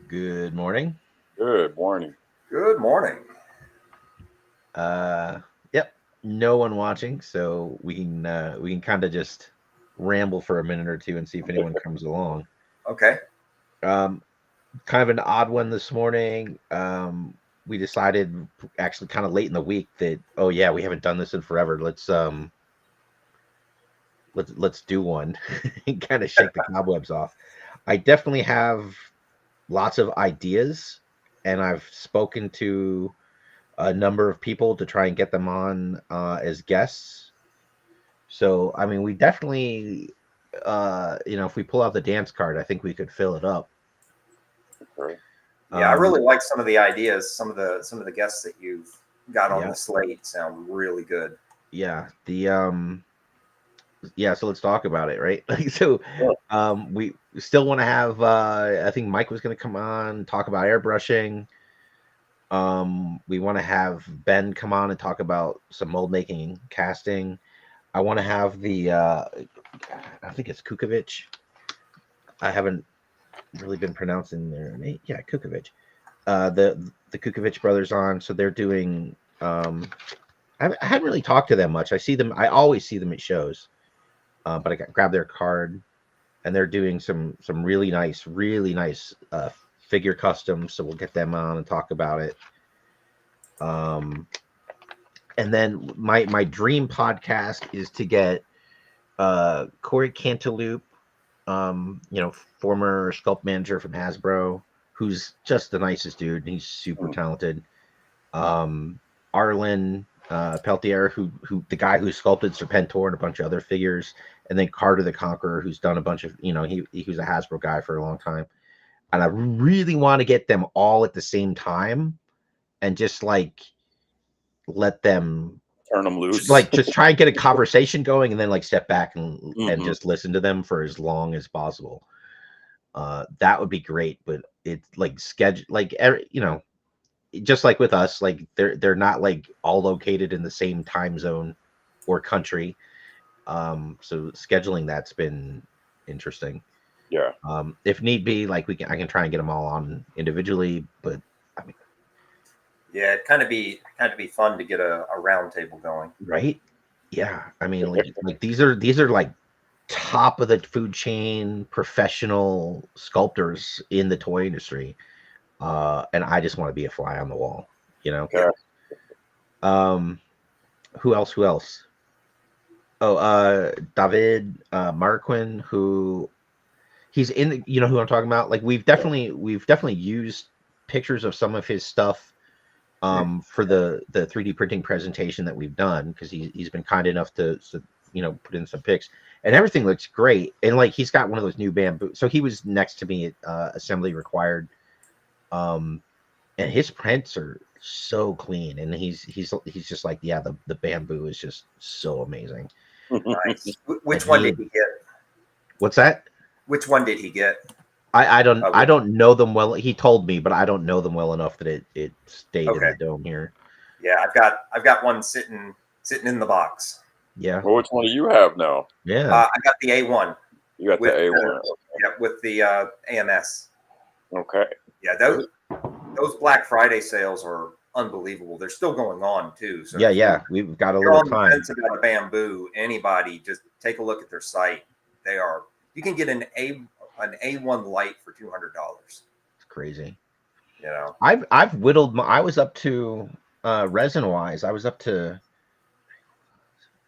Good morning. Good morning. Good morning. Yep, no one watching, so we can kind of just ramble for a minute or two and see if anyone comes along. Okay. Um, Kind of an odd one this morning. We decided actually kind of late in the week that oh yeah, we haven't done this in forever. Let's do one and kind of shake the cobwebs off. I definitely have lots of ideas, and I've spoken to a number of people to try and get them on as guests. So, I mean, we definitely, if we pull out the dance card, I think we could fill it up. Okay. Yeah, I Um, really like some of the ideas. Some of the guests that you've got on yeah, the slate sound really good. yeah. Yeah. So let's talk about it, right? Well, We still want to have. I think Mike was going to come on talk about airbrushing. We want to have Ben come on and talk about some mold making and casting. I want to have I think it's Kukovic. I haven't really been pronouncing their name. Yeah, Kukovic. The Kukovic brothers on, so they're doing. I haven't really talked to them much. I see them. I always see them at shows, but I got grab their card, and they're doing some really nice figure customs. So we'll get them on and talk about it. Um, and then my dream podcast is to get Corey Cantaloupe, former sculpt manager from Hasbro, who's just the nicest dude. And he's super mm, talented. Arlen Peltier, who the guy who sculpted Serpentor and a bunch of other figures, and then Carter the Conqueror, who's done a bunch of, he was a Hasbro guy for a long time. And I really want to get them all at the same time and just like let them turn them loose. like just try and get a conversation going and then like step back and Hmm. just listen to them for as long as possible. That would be great, but it's like schedule like just like with us, like they're not like all located in the same time zone or country. So scheduling that's been interesting. Yeah. If need be, like I can try and get them all on individually, but I mean, Yeah, it kind of be fun to get a round table going. right? Yeah, I mean, like these are like top of the food chain professional sculptors in the toy industry, and I just want to be a fly on the wall, you know. Yeah. Okay. Um, who else? Who else? Oh, David Marquin, who he's in. You know who I'm talking about? Like we've definitely used pictures of some of his stuff for the 3D printing presentation that we've done because he's been kind enough to put in some pics and everything looks great. And like he's got one of those new bamboo. So he was next to me at assembly required. Um, and his prints are so clean, and he's just like, yeah, the bamboo is just so amazing. Nice. And Which one he did he get? What's that? Which one did he get? I Which, don't know them well. He told me, but I don't know them well enough that it stayed in okay. the dome here. Yeah, I've got one sitting in the box. Yeah, Well, which one do you have now? yeah. I got the A1 You got the with A1. the AMS. Okay. Yeah, those Black Friday sales are unbelievable. They're still going on too. So Yeah, if yeah, we've got a you're little on the time. fence about a bamboo, anybody just take a look at their site. They are You can get an A1 light for $200. It's crazy. You know. I've whittled I was up to resin wise, I was up to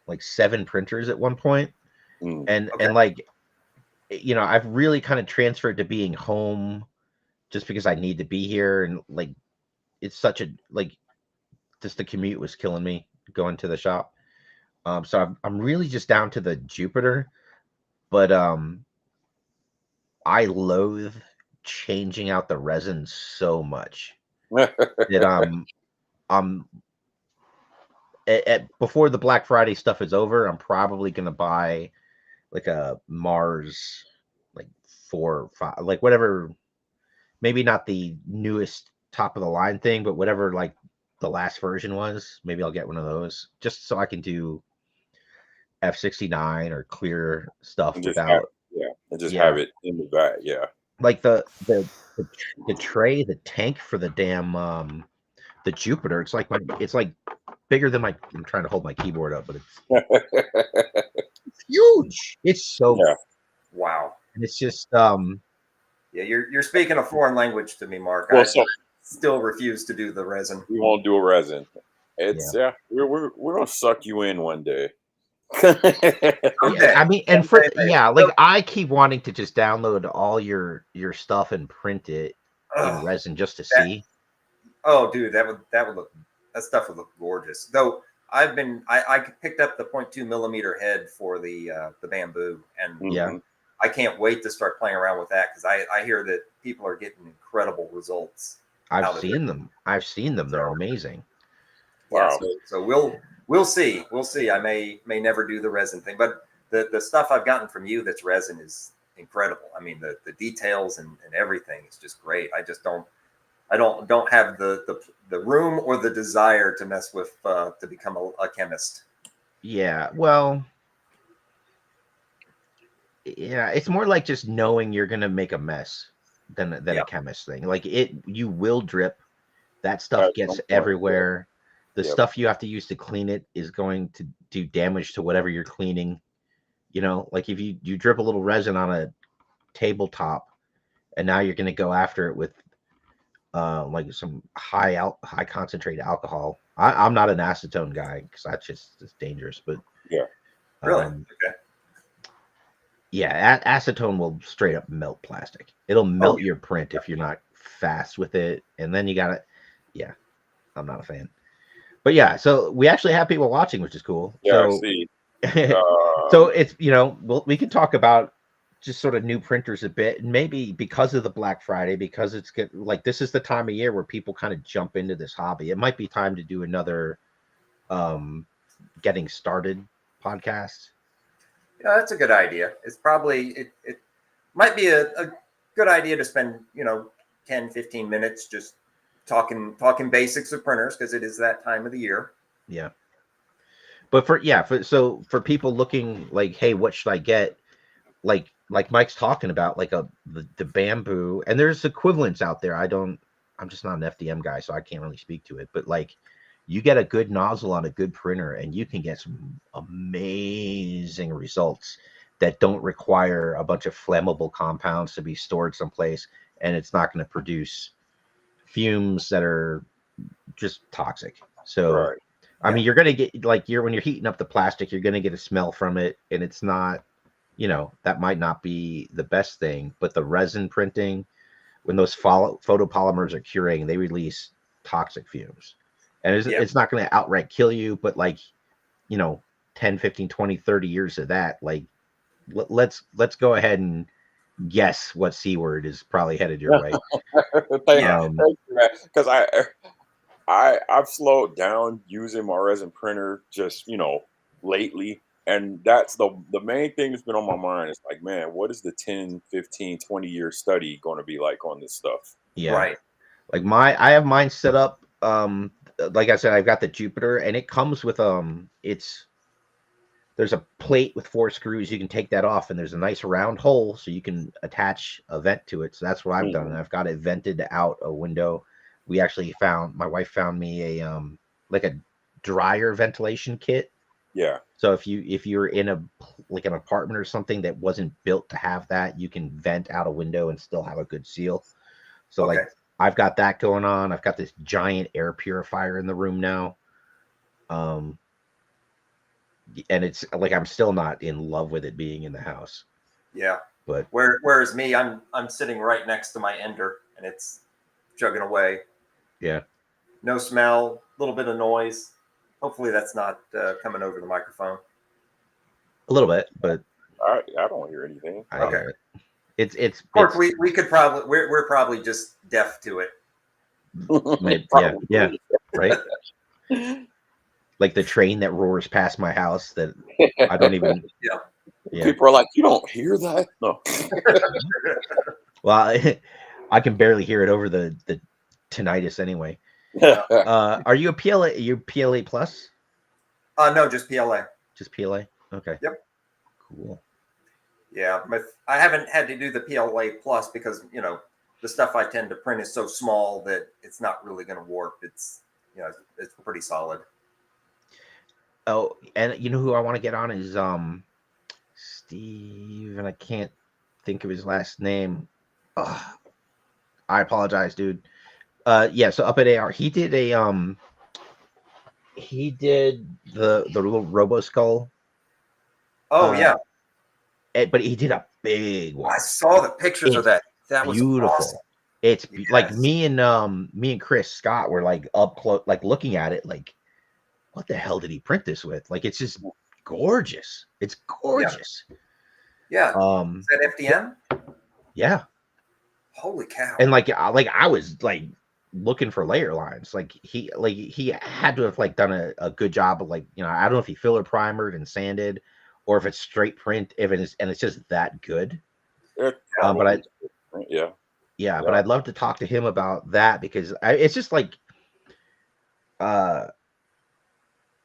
like 7 printers at one point. Mm. Okay. And like I've really kind of transferred to being home just because I need to be here and like it's such a like just the commute was killing me going to the shop. So I'm really just down to the Jupiter, but I loathe changing out the resin so much that I'm before the Black Friday stuff is over, I'm probably gonna buy like a Mars, like 4 or 5, like whatever. Maybe not the newest top of the line thing, but whatever like the last version was. Maybe I'll get one of those just so I can do F69 or clear stuff and just have without. yeah, and just have Yeah, it in the bag. Yeah. like the tray, the tank for the damn the Jupiter. It's like bigger than my. I'm trying to hold my keyboard up, but it's huge. It's so. Yeah. Wow. And it's just Yeah, you're speaking a foreign language to me, Mark. Well, I so still refuse to do the resin. we won't do a resin. It's Yeah. we're gonna suck you in one day. Okay. I mean, and for Maybe. like I keep wanting to just download all your stuff and print it in Ugh, resin just to that, see. oh, dude, that would look that stuff would look gorgeous. Though I picked up the 0.2 millimeter head for the bamboo, and Yeah, Mhm. I can't wait to start playing around with that because I hear that people are getting incredible results I've out of it. seen them. I've seen them. They're So amazing. yeah, Wow. so we'll see. We'll see. I may never do the resin thing, but the stuff I've gotten from you that's resin is incredible. I mean the details and everything is just great. I don't have the room or the desire to mess with to become a chemist. Yeah, well, yeah, it's more like just knowing you're gonna make a mess than Yeah, a chemist thing. Like you will drip. That stuff At some gets point, yeah. everywhere. The Yep. stuff you have to use to clean it is going to do damage to whatever you're cleaning. You know, like if you drip a little resin on a tabletop, and now you're gonna go after it with like some high concentrated alcohol. I'm not an acetone guy because that's just it's dangerous. But Yeah. really. um, Okay. yeah, acetone will straight up melt plastic. It'll Oh melt your print if you're not fast with it, and then you gotta. Yeah, I'm not a fan. But yeah, so we actually have people watching, which is cool. Yeah, I So, see. so it's we can talk about just sort of new printers a bit, and maybe because of the Black Friday, because it's get like this is the time of year where people kind of jump into this hobby. It might be time to do another um getting started podcast. Yeah, that's a good idea. It's probably it might be a good idea to spend 10, 15 minutes just talking basics of printers because it is that time of the year. Yeah. But for people looking like, hey, what should I get? Like Mike's talking about, like the bamboo, and there's equivalents out there. I'm just not an FDM guy, so I can't really speak to it. But like, you get a good nozzle on a good printer, and you can get some amazing results that don't require a bunch of flammable compounds to be stored someplace, and it's not going to produce fumes that are just toxic. So Right. I Yeah. mean, you're gonna get like when you're heating up the plastic, you're gonna get a smell from it, and it's not, that might not be the best thing. But the resin printing, when those photopolymers are curing, they release toxic fumes, and Yeah. it's not gonna outright kill you, but like, you know, 10, 15, 20, 30 years of that, like let's go ahead and guess what C word is probably headed your way. Thank, Yeah. Um, thank you, man. Because I've slowed down using my resin printer just lately, and that's the main thing that's been on my mind. It's like, man, what is the 10, 15, 20-year study going to be like on this stuff? yeah. Right. Like I have mine set up. Like I said, I've got the Jupiter, and it comes with there's a plate with 4 screws. You can take that off, and there's a nice round hole, so you can attach a vent to it. So that's what I've done, and Mhm. I've got it vented out a window. We actually my wife found me a like a dryer ventilation kit. Yeah. So if you're in like an apartment or something that wasn't built to have that, you can vent out a window and still have a good seal. So Okay. like I've got that going on. I've got this giant air purifier in the room now. Um, and it's like I'm still not in love with it being in the house. Yeah. But Whereas me, I'm sitting right next to my ender, and it's chugging away. yeah, No smell, a little bit of noise. Hopefully, that's not coming over the microphone. a little bit, but I don't hear anything. I Okay. hear it. It's Of course, we could probably we're probably just deaf to it. yeah, right. Like the train that roars past my house that I don't even. Yeah. Yeah. People are like, you don't hear that? No. Well, I can barely hear it over the tinnitus anyway. Are you a PLA? You PLA plus? No, just PLA. Just PLA? Okay. Yep. Cool. Yeah, I haven't had to do the PLA Plus because the stuff I tend to print is so small that it's not really going to warp. It's it's pretty solid. Oh, and you know who I want to get on is Steve, and I can't think of his last name. Ugh, I apologize, dude. Yeah, so up at AR, he did the little Robo Skull. Oh yeah, But he did a big one. I saw the pictures of It's that. That was beautiful. awesome. It's like Yes. me and Chris Scott were like up close, like looking at it, like, what the hell did he print this with? Like, it's just gorgeous. It's gorgeous. Yeah. Um, Is that FDM? yeah. Holy cow. And like I was like looking for layer lines. Like he had to have like done a good job of, like, I don't know if he filler primered and sanded, or if it's straight print, if it is, and it's just that good. But yeah. I'd love to talk to him about that, because it's just like,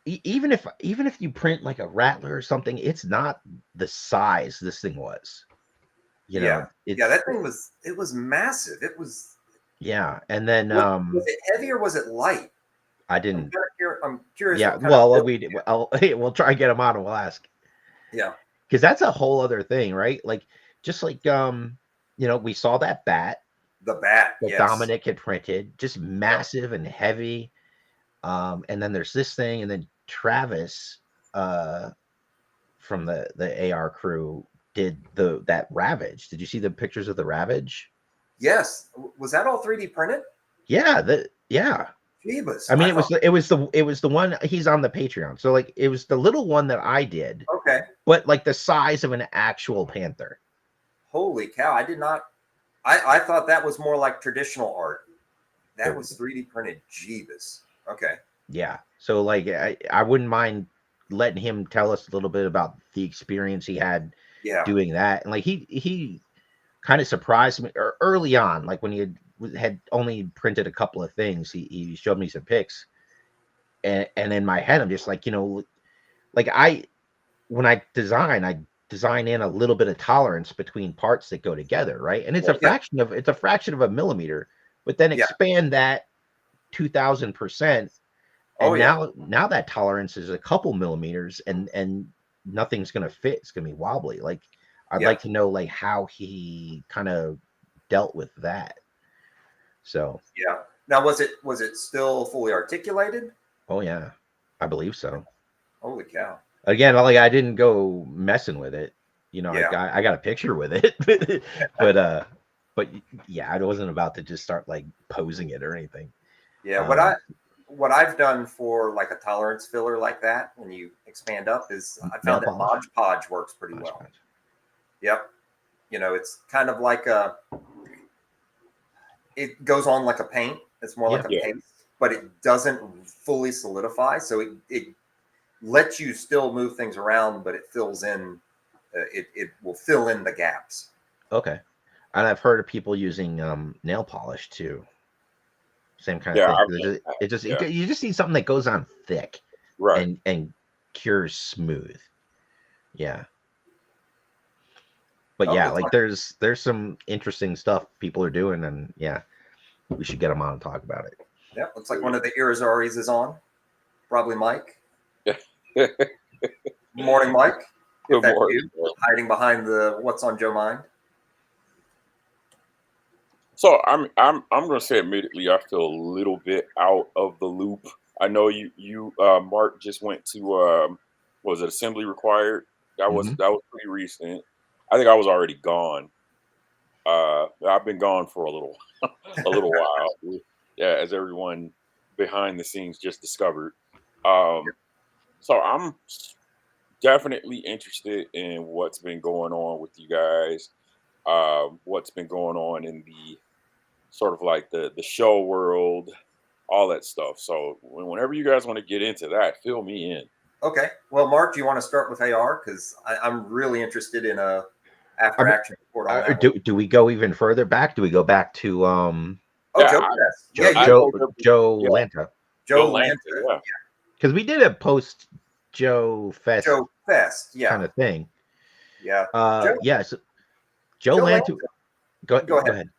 even if you print like a Rattler or something, it's not the size this thing was. Yeah, that thing was massive. It was. Yeah, and then was it heavy or was it light? I didn't. I'm curious. Yeah, we'll try and get him on and we'll ask. Yeah, because that's a whole other thing, right? Like, just like we saw that bat. The bat that Dominic had printed, just massive and heavy. And then there's this thing, and then Travis from the AR crew did that Ravage. Did you see the pictures of the Ravage? Yes. Was that all 3D printed? Yeah, Jeebus. I mean, it was the one, he's on the Patreon. So like, it was the little one that I did. Okay. But like the size of an actual panther. Holy cow. I did not. I thought that was more like traditional art. That was 3D printed. Jeebus. Okay. Yeah. So like, I wouldn't mind letting him tell us a little bit about the experience he had doing that. And like, he kind of surprised me early on, like when he had only printed a couple of things. He showed me some pics, and in my head I'm just like, like when I design in a little bit of tolerance between parts that go together, right? And it's a fraction of a millimeter, but then expand that 2000%, and now that tolerance is a couple millimeters, and nothing's gonna fit. It's gonna be wobbly. Like, I'd like to know like how he kind of dealt with that. So now, was it still fully articulated? Oh yeah, I believe so. Holy cow. Again, like, I didn't go messing with it. I got a picture with it, but yeah, I wasn't about to just start like posing it or anything. Yeah, what I've done for like a tolerance filler like that, when you expand up, is I found that Mod Podge works pretty well. Yep. It's kind of like it goes on like a paint. It's more like a paste, but it doesn't fully solidify. So it lets you still move things around, but it fills in. It will fill in the gaps. Okay. And I've heard of people using nail polish too. Same kind of thing. You just need something that goes on thick, right, and cures smooth. Yeah. But like there's some interesting stuff people are doing, and we should get them on and talk about it. Yeah, looks like one of the Irizaris is on. Probably Mike. Morning, Mike. Good morning. Hiding behind the what's on Joe mind. So I'm going to say immediately, I feel a little bit out of the loop. I know you Mark just went to was it assembly required? That was pretty recent. I think I was already gone. I've been gone for a little while. Yeah, as everyone behind the scenes just discovered. So I'm definitely interested in what's been going on with you guys. What's been going on in the sort of like the show world, all that stuff. So whenever you guys want to get into that, fill me in. Okay. Well, Mark, do you want to start with AR? Because I'm really interested in a after action report on that. Do we go even further back? Do we go back to Joe Lanta? Joe Lanta, because we did a post Joe Fest kind of thing. Yeah. Joe, Yes, Joe Joe Lanto. Lanta. Go Go go ahead. ahead.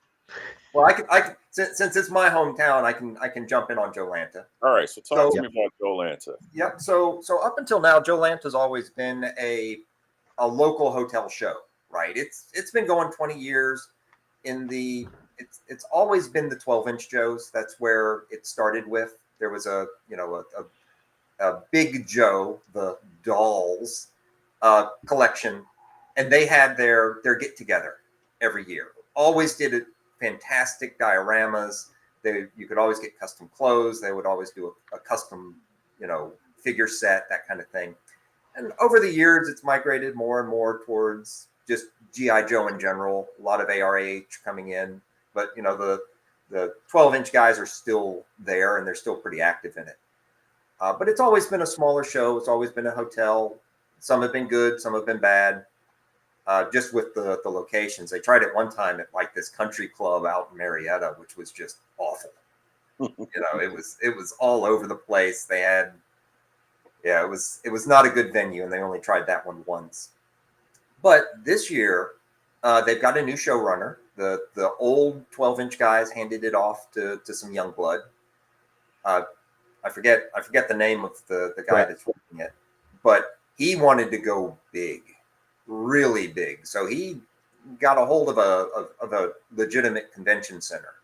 Well, I can since it's my hometown, I can jump in on Joe Lanta. All right, so talk So to me about Joe Lanta. yep. So up until now, Joe Lanta's always been a local hotel show, right? It's been going 20 years. In the it's always been the 12-inch Joes. That's where it started with. There was a Big Joe, the dolls collection, and they had their get together every year. Always did it fantastic dioramas. You could always get custom clothes. They would always do a custom, figure set, that kind of thing. And over the years, it's migrated more and more towards just G.I. Joe in general. A lot of ARAH coming in, but the 12-inch guys are still there and they're still pretty active in it. But it's always been a smaller show. It's always been a hotel. Some have been good, some have been bad. Just with the locations, they tried it one time at like this country club out in Marietta, which was just awful. It was all over the place. They had, yeah, it was not a good venue, and they only tried that one once. But this year, they've got a new showrunner. The old 12-inch guys handed it off to some young blood. I forget the name of the guy Right. that's running it, but he wanted to go big, really big. So he got a hold of a legitimate convention center,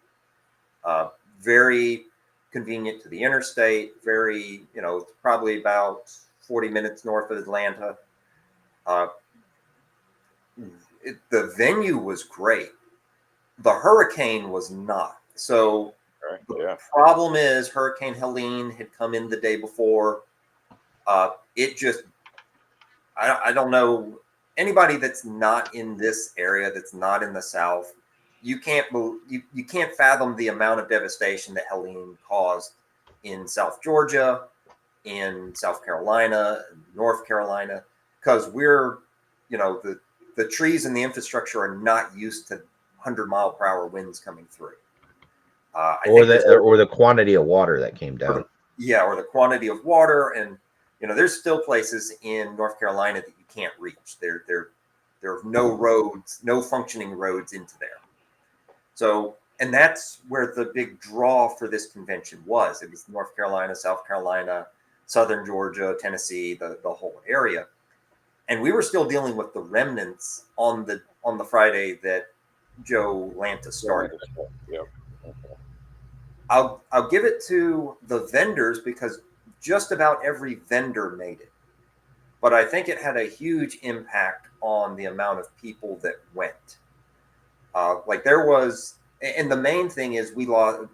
very convenient to the interstate. Very, probably about 40 minutes north of Atlanta. The venue was great. The hurricane was not. So Right? the Yeah. problem is Hurricane Helene had come in the day before. It just, I don't know anybody that's not in this area, that's not in the South. You can't fathom the amount of devastation that Helene caused in South Georgia, in South Carolina, North Carolina, because the trees and the infrastructure are not used to 100-mile-per-hour winds coming through. Or the quantity of water that came down. Or the quantity of water, and there's still places in North Carolina that you can't reach. There are no roads, no functioning roads into there. So, and that's where the big draw for this convention was. It was North Carolina, South Carolina, Southern Georgia, Tennessee, the whole area. And we were still dealing with the remnants on the Friday that Joe Lanta started. Yep. I'll give it to the vendors because just about every vendor made it. But I think it had a huge impact on the amount of people that went. Like there was, and the main thing is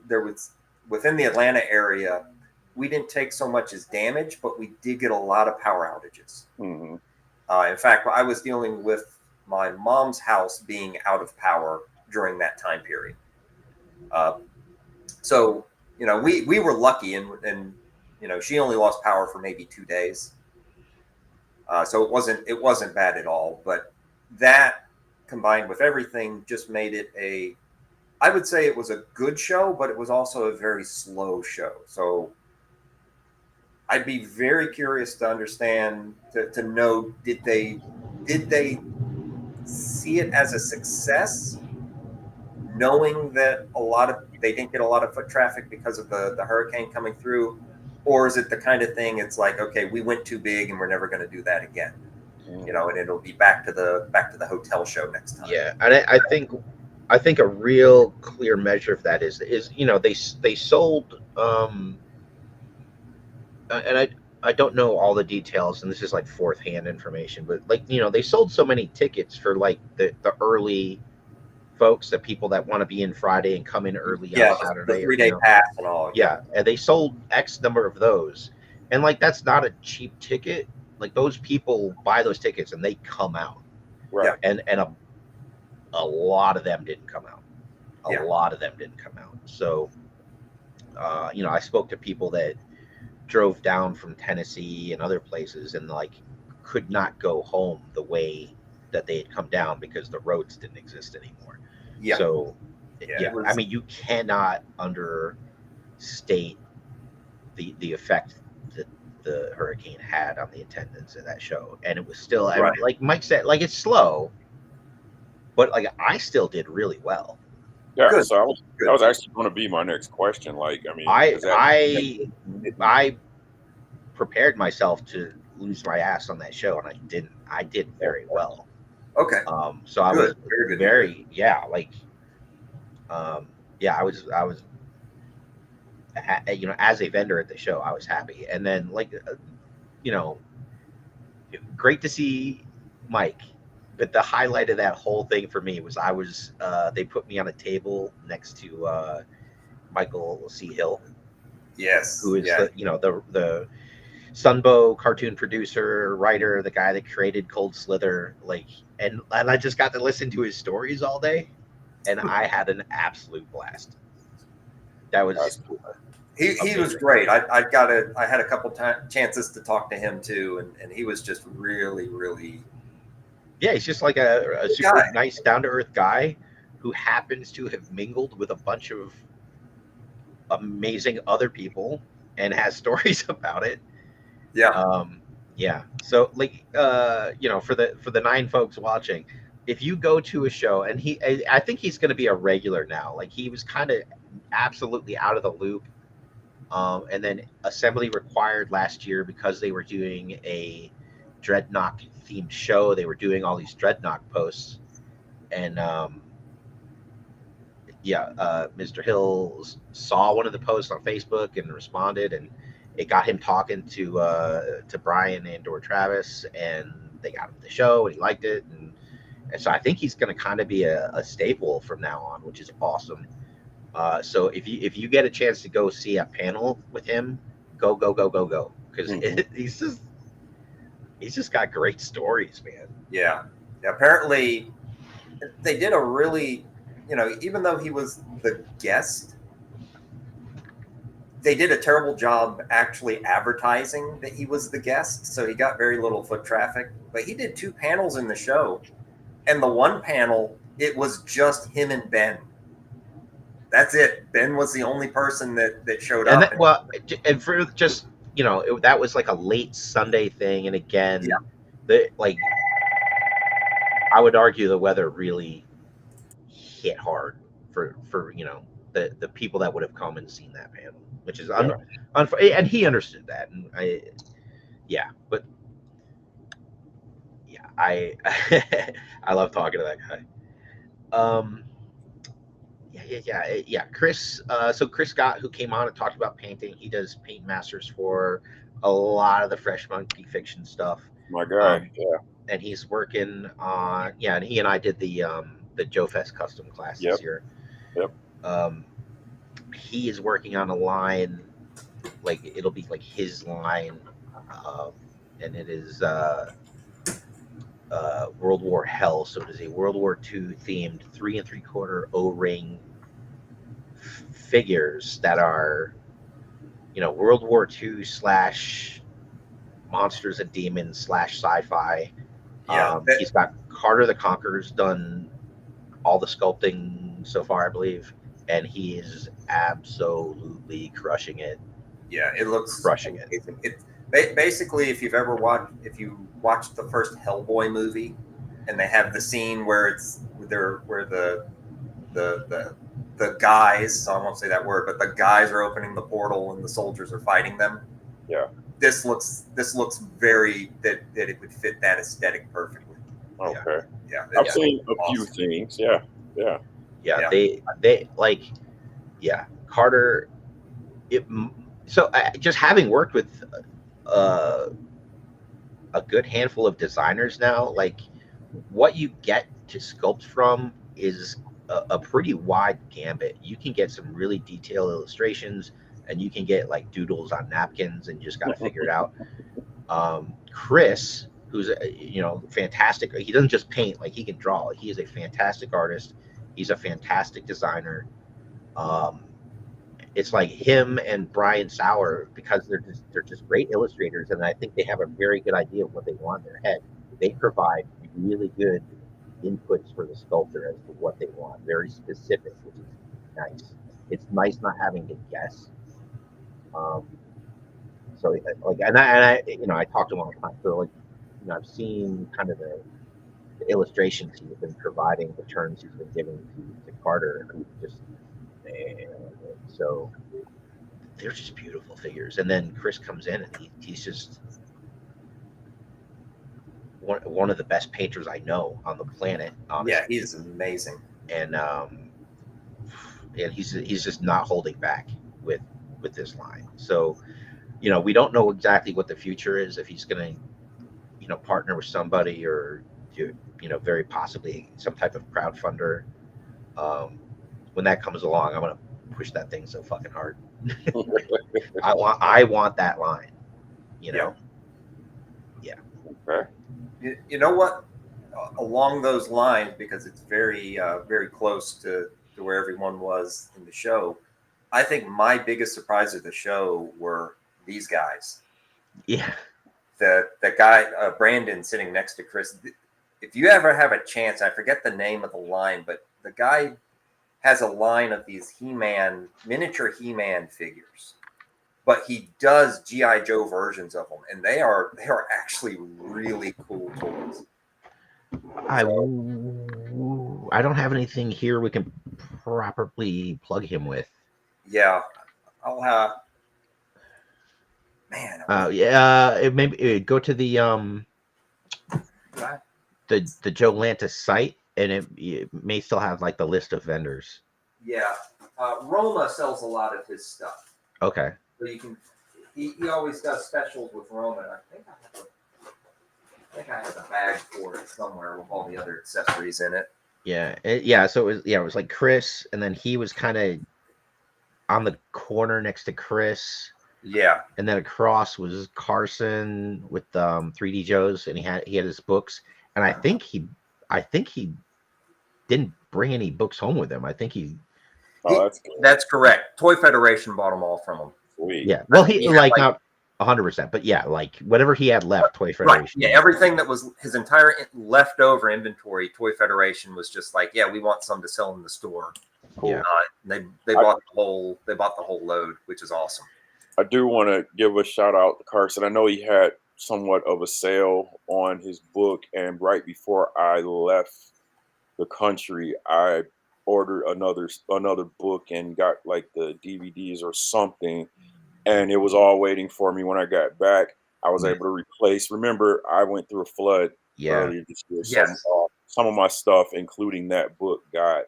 there was, within the Atlanta area, we didn't take so much as damage, but we did get a lot of power outages. Mm-hmm. In fact, I was dealing with my mom's house being out of power during that time period. So, we were lucky, and she only lost power for maybe 2 days. So it wasn't bad at all. But that combined with everything just made it I would say it was a good show, but it was also a very slow show. So I'd be very curious to understand, to know, did they see it as a success, knowing that they didn't get a lot of foot traffic because of the hurricane coming through, or is it the kind of thing it's like, okay, we went too big and we're never going to do that again, and it'll be back to the hotel show next time. Yeah, and I think a real clear measure of that is they sold and I don't know all the details, and this is like fourth hand information, but they sold so many tickets for like the early folks, the people that want to be in Friday and come in early on The Saturday, 3-day pass and all. Yeah, and they sold X number of those, and like that's not a cheap ticket. Like those people buy those tickets and they come out, Right. and a lot of them didn't come out. Yeah. A lot of them didn't come out. So, I spoke to people that drove down from Tennessee and other places and like could not go home the way that they had come down because the roads didn't exist anymore. Yeah. So, Yeah, I mean, you cannot understate the effect that the hurricane had on the attendance at that show, and it was still Right. like Mike said, like it's slow, but like I still did really well. Yeah, Good. so that Good. was actually going to be my next question. Like, I mean, I because I I prepared myself to lose my ass on that show, and I didn't. I did very well. Okay. So I was Good. Very good to hear. yeah, like yeah, I was you know, as a vendor at the show, I was happy, and then like you know, great to see Mike. But the highlight of that whole thing for me was they put me on a table next to Michael C. Hill, Yes. who is Yeah. the Sunbow cartoon producer, writer, the guy that created Cold Slither, like, and I just got to listen to his stories all day, and I had an absolute blast. That was that's cool. He was amazing. great. I had a couple chances to talk to him too, and he was just really, really Yeah, he's just like a good super guy. nice, down to earth guy who happens to have mingled with a bunch of amazing other people and has stories about it. Yeah. Um, yeah. So like you know, for the nine folks watching, if you go to a show and I think he's going to be a regular now. Like he was kind of absolutely out of the loop. And then Assembly required last year because they were doing a Dreadnought themed show. They were doing all these Dreadnought posts, and yeah, Mr. Hill saw one of the posts on Facebook and responded, and it got him talking to Brian and or Travis, and they got him the show, and he liked it, and so I think he's going to kind of be a staple from now on, which is awesome. So if you get a chance to go see a panel with him, go because he's just got great stories, man. Yeah. Yeah. Apparently, they did a really, even though he was the guest, they did a terrible job actually advertising that he was the guest. So he got very little foot traffic. But he did 2 panels in the show, and the one panel it was just him and Ben. That's it. Ben was the only person that showed And up. that well, and for just you know that was like a late Sunday thing, and again, the like I would argue the weather really hit hard for you know the people that would have come and seen that panel, which is Yeah. and he understood that, and yeah, but yeah, I love talking to that guy. Um, yeah. Chris, so Chris Scott, who came on and talked about painting, he does paint masters for a lot of the Fresh Monkey Fiction stuff. My guy. Um, Yeah. and he's working on and he and I did the Joe Fest custom class Yep. this year. Yep. He is working on a line, like it'll be like his line, and it is World War Hell. So it is a World War II themed 3 3/4 O-ring figures that are, you know, World War II slash monsters and demons slash sci-fi. Yeah. He's got Carter the Conqueror's done all the sculpting so far, I believe, and he is absolutely crushing it. Yeah, it looks Crushing it. amazing. It basically, if you watched the first Hellboy movie, and they have the scene where the guys, so I won't say that word, but the guys are opening the portal and the soldiers are fighting them. Yeah. This looks very that it would fit that aesthetic perfectly. Okay. Yeah. I've seen a few things. Yeah. Yeah. Yeah. They like, yeah, Carter. So just having worked with a good handful of designers now, like what you get to sculpt from is a pretty wide gambit. You can get some really detailed illustrations, and you can get like doodles on napkins, and you just got to figure it out. Chris, who's you know fantastic, he doesn't just paint; like he can draw. He is a fantastic artist. He's a fantastic designer. It's like him and Brian Sauer because they're just great illustrators, and I think they have a very good idea of what they want in their head. They provide really good inputs for the sculptor as to what they want, very specific, which is nice. It's nice not having to guess. So So like, and I I talked to him all the time. So like, I've seen kind of the illustrations he's been providing, the turns he's been giving to Carter, who just man. So they're just beautiful figures. And then Chris comes in and he's just one of the best painters I know on the planet, honestly. Yeah, he's amazing. And he's just not holding back with this line. So we don't know exactly what the future is, if he's going to partner with somebody, or very possibly some type of crowdfunder. When that comes along, I'm gonna push that thing so fucking hard. I want that line. Yeah. Okay. You know what? Along those lines, because it's very very close to where everyone was in the show. I think my biggest surprise of the show were these guys. Yeah. The guy Brandon sitting next to Chris. If you ever have a chance, I forget the name of the line, but the guy has a line of these miniature He-Man figures, but he does G.I. Joe versions of them, and they are actually really cool toys. I don't have anything here we can properly plug him with. Yeah, I'll have. Man. Yeah. Maybe go to the Joe Lantis site, and it may still have like the list of vendors. Yeah, Roma sells a lot of his stuff. Okay. So you can. He always does specials with Roma. And I think I have a bag for it somewhere with all the other accessories in it. Yeah. So it was like Chris, and then he was kind of on the corner next to Chris. Yeah. And then across was Carson with 3D Joe's, and he had his books. And I think he didn't bring any books home with him. I think that's correct. Toy Federation bought them all from him. Sweet. Yeah. Well, he like not 100%, but yeah, like whatever he had left, Toy Federation. Right. Yeah, everything that was his entire leftover inventory, Toy Federation was just like, yeah, we want some to sell in the store. Cool. Yeah. They bought the whole load, which is awesome. I do want to give a shout out to Carson. I know he had somewhat of a sale on his book, and right before I left the country, I ordered another book and got like the DVDs or something, and it was all waiting for me when I got back. I was able to replace. Remember, I went through a flood earlier this year. Yes. Some of my stuff, including that book, got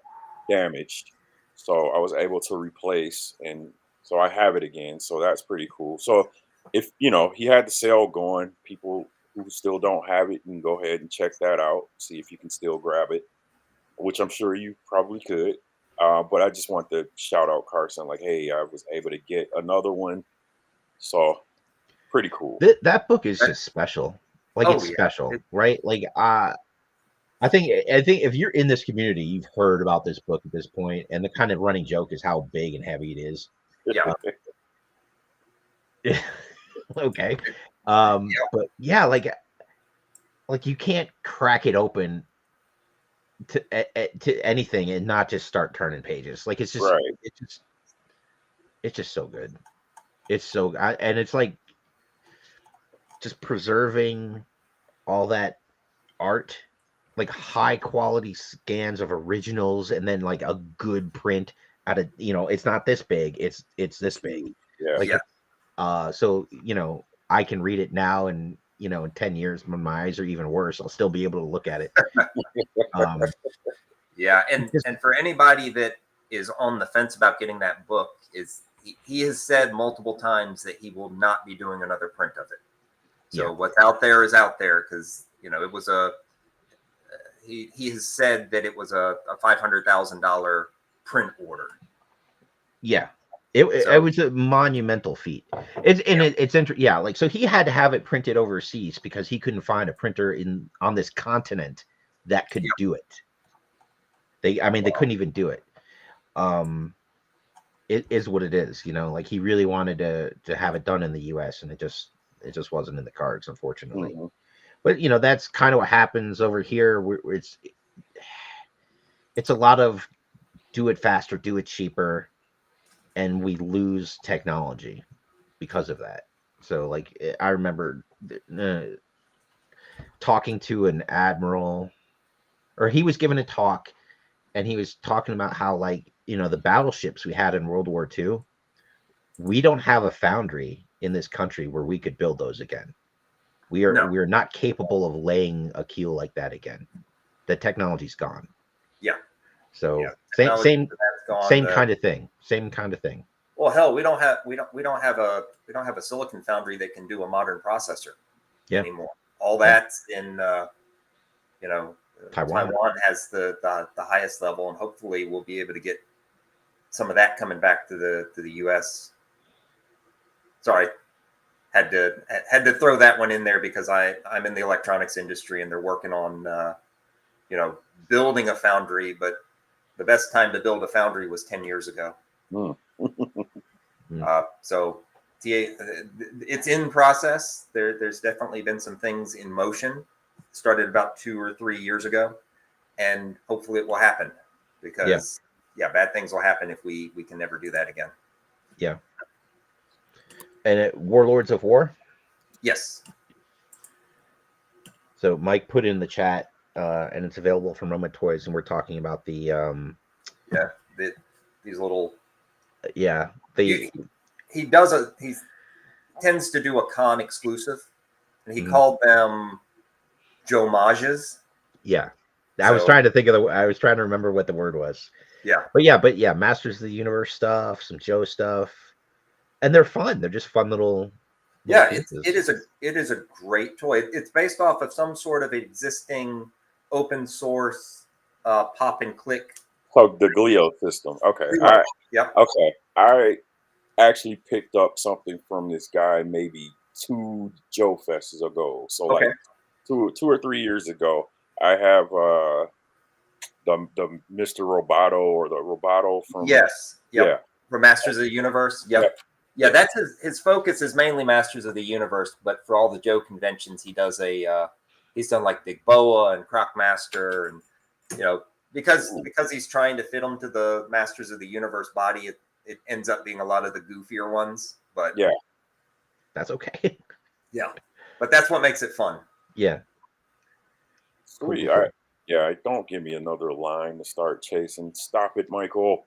damaged, so I was able to replace, and so I have it again. So that's pretty cool. So if he had the sale going, people who still don't have it, can go ahead and check that out. See if you can still grab it, which I'm sure you probably could. But I just want to shout out Carson, like, hey, I was able to get another one. So pretty cool. That book is just special. Like, it's special, right? Like, I think if you're in this community, you've heard about this book at this point, and the kind of running joke is how big and heavy it is. Yeah. Okay. But yeah, like you can't crack it open to anything and not just start turning pages. Like, it's just right. It's just so good. It's so and it's like just preserving all that art, like high quality scans of originals, and then like a good print out of it's not this big, it's this big. So I can read it now, and in 10 years when my eyes are even worse, I'll still be able to look at it. And for anybody that is on the fence about getting that book, he has said multiple times that he will not be doing another print of it. So what's out there is out there, because it was he has said that it was a $500,000 print order. Yeah. It was a monumental feat. It's interesting. Yeah, like, so he had to have it printed overseas because he couldn't find a printer on this continent that could do it. They couldn't even do it. It is what it is, like, he really wanted to have it done in the US, and it just wasn't in the cards, unfortunately. Mm-hmm. But that's kind of what happens over here. It's a lot of do it faster, do it cheaper, and we lose technology because of that. So like I remember uh, talking to an admiral, or he was given a talk, and he was talking about how, like, the battleships we had in World War II, we don't have a foundry in this country where we could build those again. No. We're not capable of laying a keel like that again. The technology's gone. Yeah. So Yeah. same Technology same that's gone. same kind of thing. Same kind of thing. Well, hell, we don't have a silicon foundry that can do a modern processor Yeah. anymore. All Yeah. that's in Taiwan. Taiwan has the highest level, and hopefully we'll be able to get some of that coming back to the U.S. Sorry, had to throw that one in there because I'm in the electronics industry, and they're working on building a foundry, but the best time to build a foundry was 10 years ago. So it's in process. There's definitely been some things in motion. Started about 2 or 3 years ago, and hopefully it will happen because bad things will happen if we can never do that again. Yeah. And Warlords of War. Yes. So Mike put in the chat, and it's available from Roma Toys, and we're talking about the these little he he tends to do a con exclusive, and he called them Jomages. Yeah. I was trying to remember what the word was. Yeah. But Masters of the Universe stuff, some Joe stuff, and they're fun. They're just fun little pieces. It is a great toy. It's based off of some sort of existing open source pop and click. So the Glio system. Okay. All right. Yep. Okay. I actually picked up something from this guy maybe 2 Joe Fests ago. So like 2 or 3 years ago. I have the Mr. Roboto, or the Roboto from from Masters of the Universe. Yeah, that's his focus is mainly Masters of the Universe, but for all the Joe conventions, he does he's done like Big Boa and Crocmaster, and because he's trying to fit them to the Masters of the Universe body, it ends up being a lot of the goofier ones. But that's okay. Yeah, but that's what makes it fun. Yeah. Sweet. Cool. Don't give me another line to start chasing. Stop it, Michael.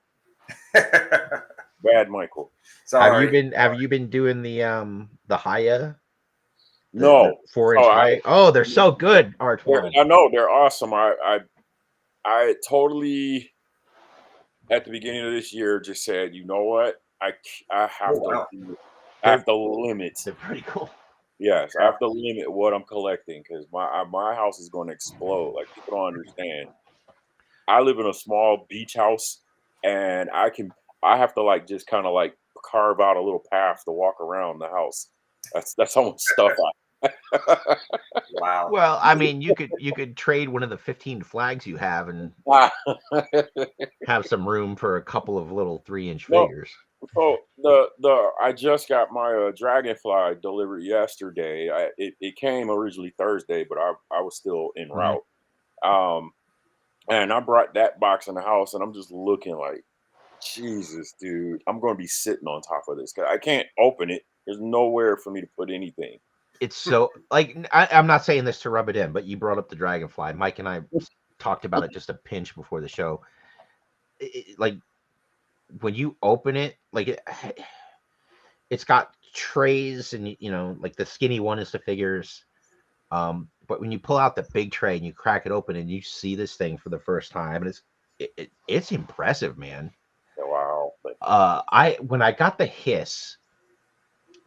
Bad Michael. Sorry. Have you been doing the Haya? No. The 4-inch Haya? Oh, they're so good, Artwann. I know they're awesome. I totally at the beginning of this year just said, you know what? I have to limit. They're pretty cool. Yes, I have to limit what I'm collecting because my house is going to explode. Like, people don't understand. I live in a small beach house, and I have to like just kind of like carve out a little path to walk around the house. That's how much stuff Wow. Well, I mean, you could trade one of the 15 flags you have and have some room for a couple of little 3-inch figures. So I just got my Dragonfly delivered yesterday. It came originally Thursday, but I was still en route. And I brought that box in the house, and I'm just looking like, Jesus, dude, I'm going to be sitting on top of this because I can't open it. There's nowhere for me to put anything. It's so like I'm not saying this to rub it in, but you brought up the Dragonfly. Mike and I talked about it just a pinch before the show. Like when you open it, like it's got trays, and like the skinny one is the figures. But when you pull out the big tray and you crack it open and you see this thing for the first time, and it's impressive, man. Wow. When I got the Hiss,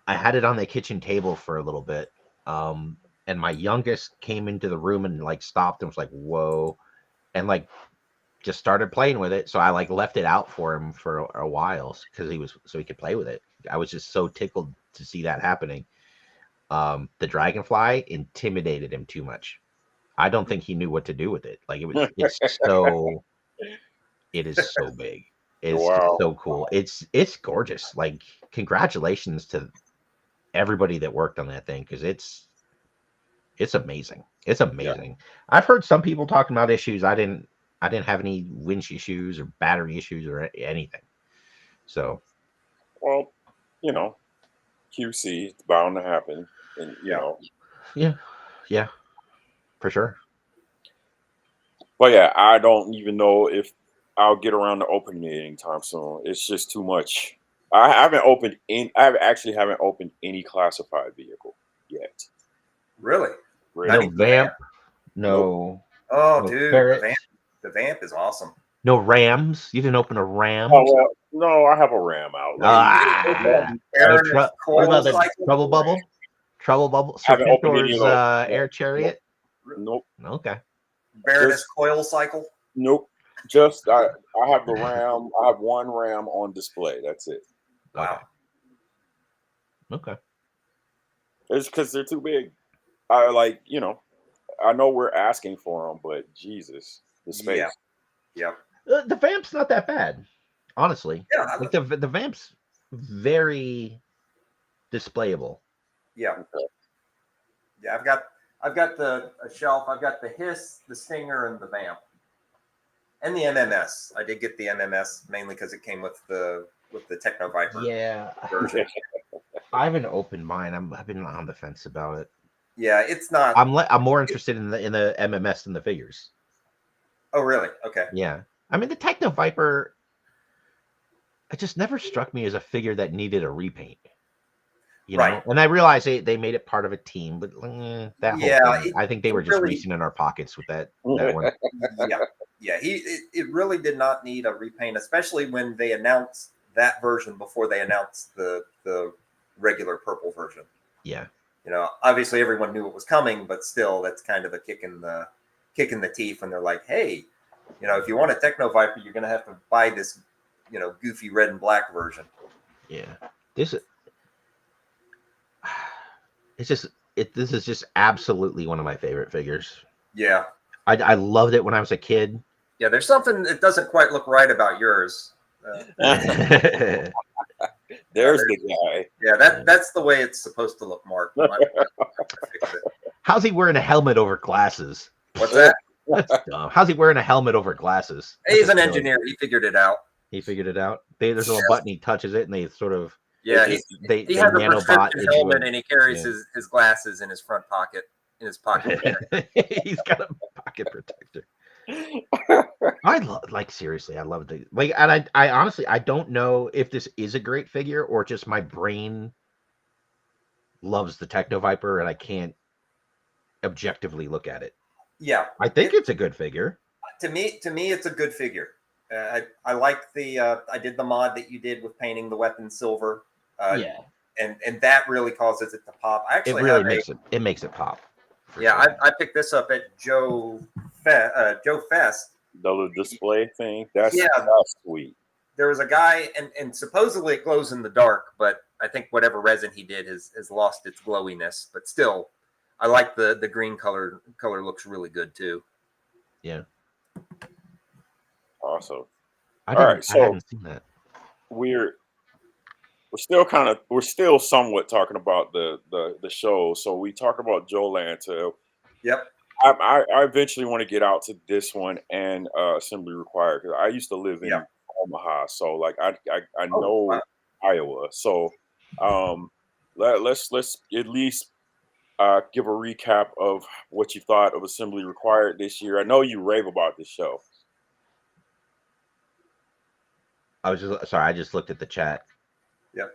I had it on the kitchen table for a little bit. And my youngest came into the room and like stopped and was like, whoa, and like just started playing with it. So I like left it out for him for a while so he could play with it. I was just so tickled to see that happening. The Dragonfly intimidated him too much. I don't think he knew what to do with it. Like it is so big. It's so cool. It's gorgeous. Like, congratulations to everybody that worked on that thing, because it's amazing. It's amazing. Yeah. I've heard some people talking about issues. I didn't have any winch issues or battery issues or anything. So, well, QC. It's bound to happen, and you Yeah. know. Yeah, for sure. But yeah, I don't even know if I'll get around to opening it anytime soon. It's just too much. I actually haven't opened any classified vehicle yet. Really? Not No Really? even the Vamp? vamp, Nope. Oh, no dude, ferret, the Vamp is awesome. no rams. You didn't open a Oh ram. well, no, I have a RAM out. Like You didn't open Ah, a no Baroness what Coil about the cycle? trouble bubble? Trouble bubble, I haven't opened any of Serpentor's those. air Nope. chariot. Nope. Okay. Baroness Just Coil cycle? nope. Just I have the RAM. I have one RAM on display. That's it. Wow. Okay. It's because they're too big. I like, I know we're asking for them, but Jesus, the Yeah. space. Yeah. The vamp's not that bad, honestly. Yeah. Like the vamp's very displayable. Yeah. Okay. Yeah. I've got a shelf. I've got the Hiss, the Stinger, and the Vamp. And the MMS. I did get the MMS mainly because it came with the Techno Viper Yeah, version. I haven't opened mine. I've been on the fence about it. Yeah, it's not. I'm more interested in the MMS than the figures. Oh, really? Okay. Yeah, I mean the Techno Viper. It just never struck me as a figure that needed a repaint. You know, Right. and I realize they made it part of a team, but that whole Yeah. thing, I think they It were just really. reaching in our pockets with that one. Yeah. Yeah. It really did not need a repaint, especially when they announced that version before they announced the regular purple version. Yeah. You know, obviously everyone knew it was coming, but still, that's kind of a kick in the teeth when they're like, hey, you know, if you want a Techno Viper, you're going to have to buy this, you know, goofy red and black version. Yeah. This is just absolutely one of my favorite figures. Yeah. I loved it when I was a kid. Yeah, there's something that doesn't quite look right about yours. There's the guy. Yeah, that's the way it's supposed to look, Mark. Fix it. How's he wearing a helmet over glasses? What's that? That's dumb. How's he wearing a helmet over glasses? He's an engineer. He figured it out. He figured it out. There's a little button. He touches it, and they sort of he has a prescription helmet, and he carries his glasses in his front pocket, in his pocket. He's got a pocket protector. Seriously, I love it. And I honestly, I don't know if this is a great figure or just my brain loves the Techno Viper and I can't objectively look at it. Yeah, I think it's a good figure. To me, it's a good figure. I like the. I did the mod that you did with painting the weapon silver. Yeah, and that really causes it to pop. I actually makes it pop. Yeah, sure. I picked this up at Joe Fest. The display thing. That's sweet. There was a guy, and supposedly it glows in the dark, but I think whatever resin he did has lost its glowiness. But still, I like the green color. Color looks really good too. Yeah. Awesome. I hadn't seen that. We're still somewhat talking about the show. So we talk about Joe Lanta. Yep. I eventually want to get out to this one and Assembly Required because I used to live in Omaha, so like I know Iowa. So let's at least give a recap of what you thought of Assembly Required this year. I know you rave about this show. I just looked at the chat. Yep.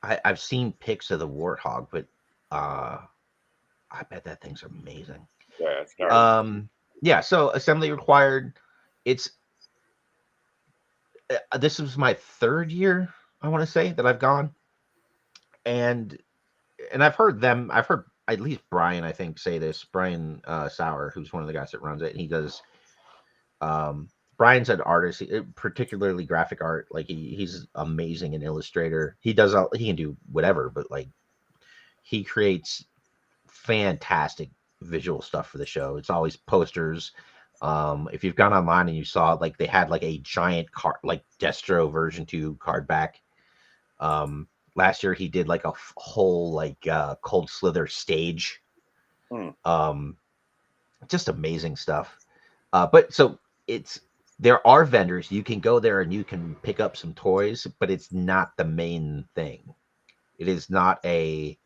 I've seen pics of the Warthog, but I bet that thing's amazing. Yeah. So Assembly Required. It's this was my third year, I want to say, that I've gone, and I've heard at least Brian, I think, say this. Brian Sauer, who's one of the guys that runs it, and he does. Brian's an artist, particularly graphic art. Like he's amazing an illustrator. He can do whatever, but like he creates fantastic visual stuff for the show. It's always posters. If you've gone online and you saw like they had like a giant card, like Destro version 2 card back. Last year he did like a whole like Cold Slither stage. Just amazing stuff. But so there are vendors. You can go there and you can pick up some toys, but it's not the main thing. It is not a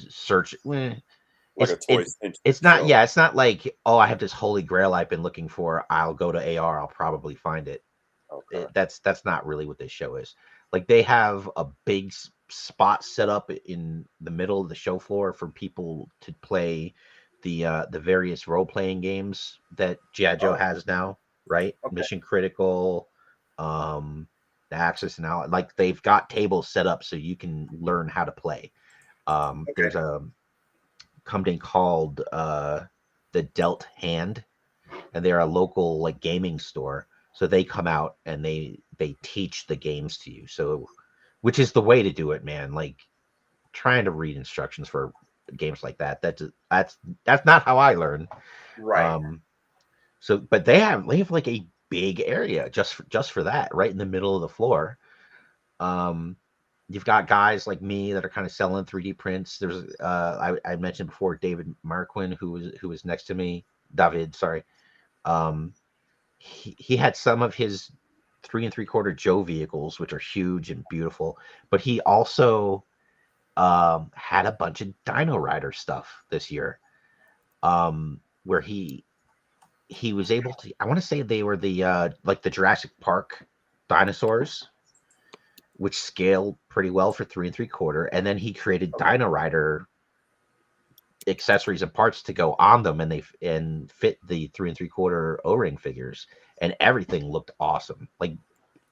search. Like a toy It's centric not. show. Yeah, it's not like, oh, I have this holy grail I've been looking for. I'll go to AR. I'll probably find it. Okay. That's not really what this show is. Like, they have a big spot set up in the middle of the show floor for people to play the various role playing games that G.I.JOE Oh, has now, right? okay. Mission Critical, the Axis and Allied. Like, they've got tables set up so you can learn how to play. There's a company called the Dealt Hand, and they're a local like gaming store. So they come out and they teach the games to you. So, which is the way to do it, man. Like, trying to read instructions for games like that. That's not how I learn. Right. Um, so, but they have like a big area just for that, right in the middle of the floor. Um, you've got guys like me that are kind of selling 3D prints. There's I mentioned before David Marquin, who was next to me. David, sorry. Um, he had some of his 3 3/4 Joe vehicles, which are huge and beautiful, but he also had a bunch of Dino Rider stuff this year, where he was able to. I want to say they were the like the Jurassic Park dinosaurs, which scale pretty well for 3 3/4, and then he created Okay. Dino Rider accessories and parts to go on them, and they fit the 3 3/4 O-ring figures, and everything looked awesome. Like,